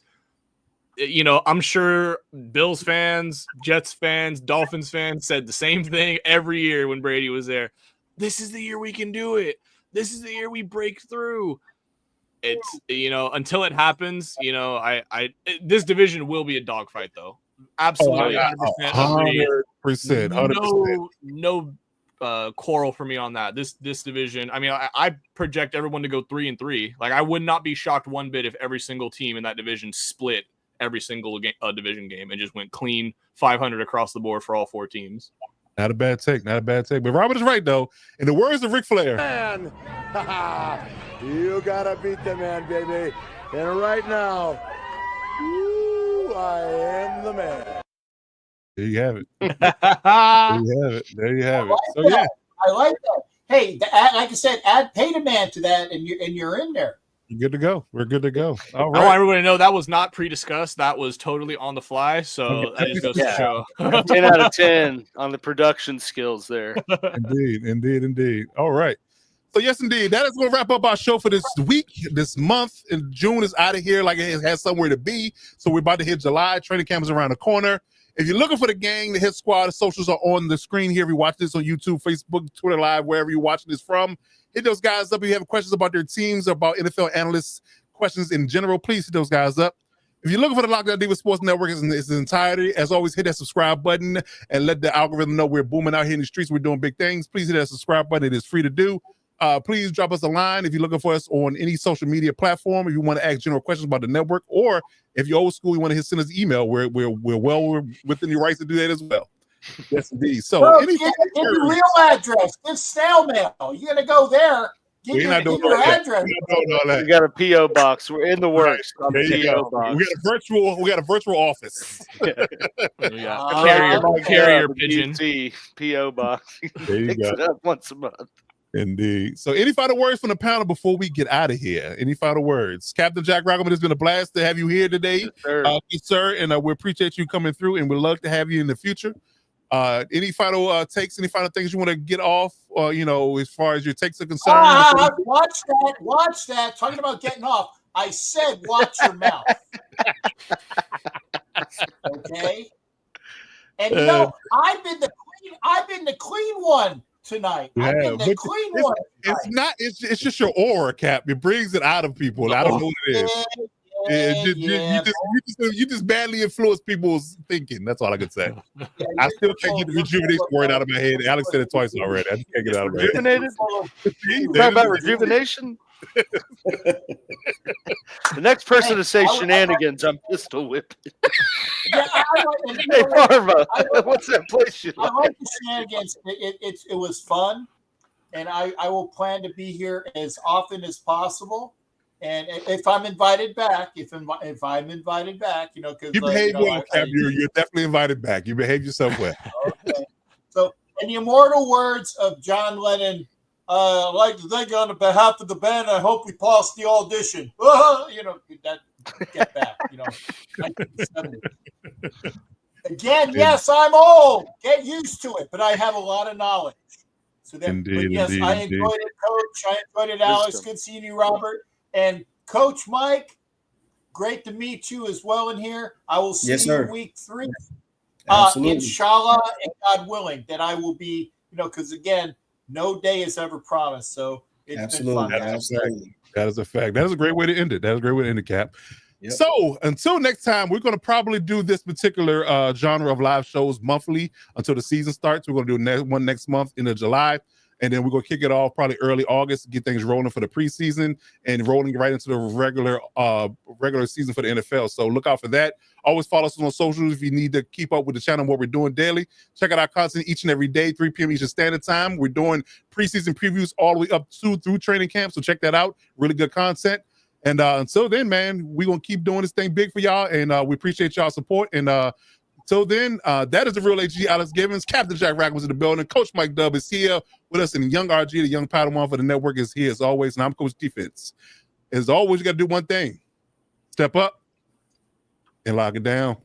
You know, I'm sure Bills fans, Jets fans, Dolphins fans said the same thing every year when Brady was there. This is the year we can do it. This is the year we break through. It's, until it happens, this division will be a dogfight though. Absolutely. 100%. No quarrel for me on that. This division, I mean, I project everyone to go 3-3. Like, I would not be shocked one bit if every single team in that division split every single division game and just went clean 500 across the board for all 4 teams. Not a bad take. But Robert is right, though. In the words of Ric Flair. Man, you got to beat the man, baby. And right now, I am the man. There you have it. There you have it. So, yeah. I like that. Hey, like I said, add pay to man to that, and you're in there. We're good to go. All right. I want everybody to know that was not pre-discussed. That was totally on the fly. So that just goes to show. 10 out of 10 on the production skills there. Indeed. All right. So yes, indeed. That is going to wrap up our show for this week, this month. And June is out of here like it has somewhere to be. So we're about to hit July. Training camp is around the corner. If you're looking for the gang, the Hit Squad, the socials are on the screen here. If you watch this on YouTube, Facebook, Twitter Live, wherever you're watching this from, hit those guys up. If you have questions about their teams, about NFL analysts, questions in general, please hit those guys up. If you're looking for the Lockdown Diva Sports Network in its entirety, as always, hit that subscribe button and let the algorithm know we're booming out here in the streets. We're doing big things. Please hit that subscribe button. It is free to do. Please drop us a line if you're looking for us on any social media platform. If you want to ask general questions about the network, or if you're old school, you want to send us an email. We're well within your rights to do that as well. Yes, indeed. So, give your real address. It's snail mail. You got to go there. Give your address. We got a PO box. We're in the works. There you go. We got a virtual office. Carrier pigeon. PO box. There you go. It up once a month. Indeed. So any final words from the panel before we get out of here? Any final words? Captain Jack Rackelman, it's been a blast to have you here today. Yes, sir. Yes, sir. And we appreciate you coming through, and we'd love to have you in the future. Any final takes, any final things you want to get off, as far as your takes are concerned? Watch that. Talking about getting off. I said watch your mouth. Okay? And I've been the clean one tonight. Yeah, I've been the clean one tonight. It's just your aura, Cap. It brings it out of people. I don't know what it is. You just badly influence people's thinking. That's all I can say. I still can't get the rejuvenation word out of my head. Alex said it twice already. I just can't get it out of my head. Rejuvenated? Talk about rejuvenation? The next person to say shenanigans, I'm pistol whipping. Hey, Farva, what's that place you like? I like the shenanigans. It was fun, and I will plan to be here as often as possible. And if I'm invited back, if I'm invited back, because you behave well, Cap. You're definitely invited back. You behave yourself well. Okay. So, in the immortal words of John Lennon, I'd like to thank you on behalf of the band. I hope we pass the audition. That get back. 1970. Again, yes, I'm old. Get used to it, but I have a lot of knowledge. So I enjoyed it, Coach. I enjoyed it, Alex. Good seeing you, Robert. And Coach Mike, great to meet you as well in here. I will see you week 3. Inshallah, and God willing, that I will be, because again, no day is ever promised. So it's been fun. Absolutely. That is a fact. That is a great way to end it. That is a great way to end it, Cap. Yep. So until next time, we're going to probably do this particular genre of live shows monthly until the season starts. We're going to do one next month in July. And then we're going to kick it off probably early August, get things rolling for the preseason and rolling right into the regular season for the NFL. So look out for that. Always follow us on socials if you need to keep up with the channel and what we're doing daily. Check out our content each and every day, 3 p.m. Eastern Standard Time. We're doing preseason previews all the way up through training camp. So check that out. Really good content. And until then, man, we're going to keep doing this thing big for y'all. And we appreciate y'all's support. And so then, that is the real HG Alex Givens. Captain Jack Rack was in the building. Coach Mike Dubb is here with us, and young RG, the young Padawan for the network, is here as always. And I'm Coach Defense. As always, you got to do one thing: step up and lock it down.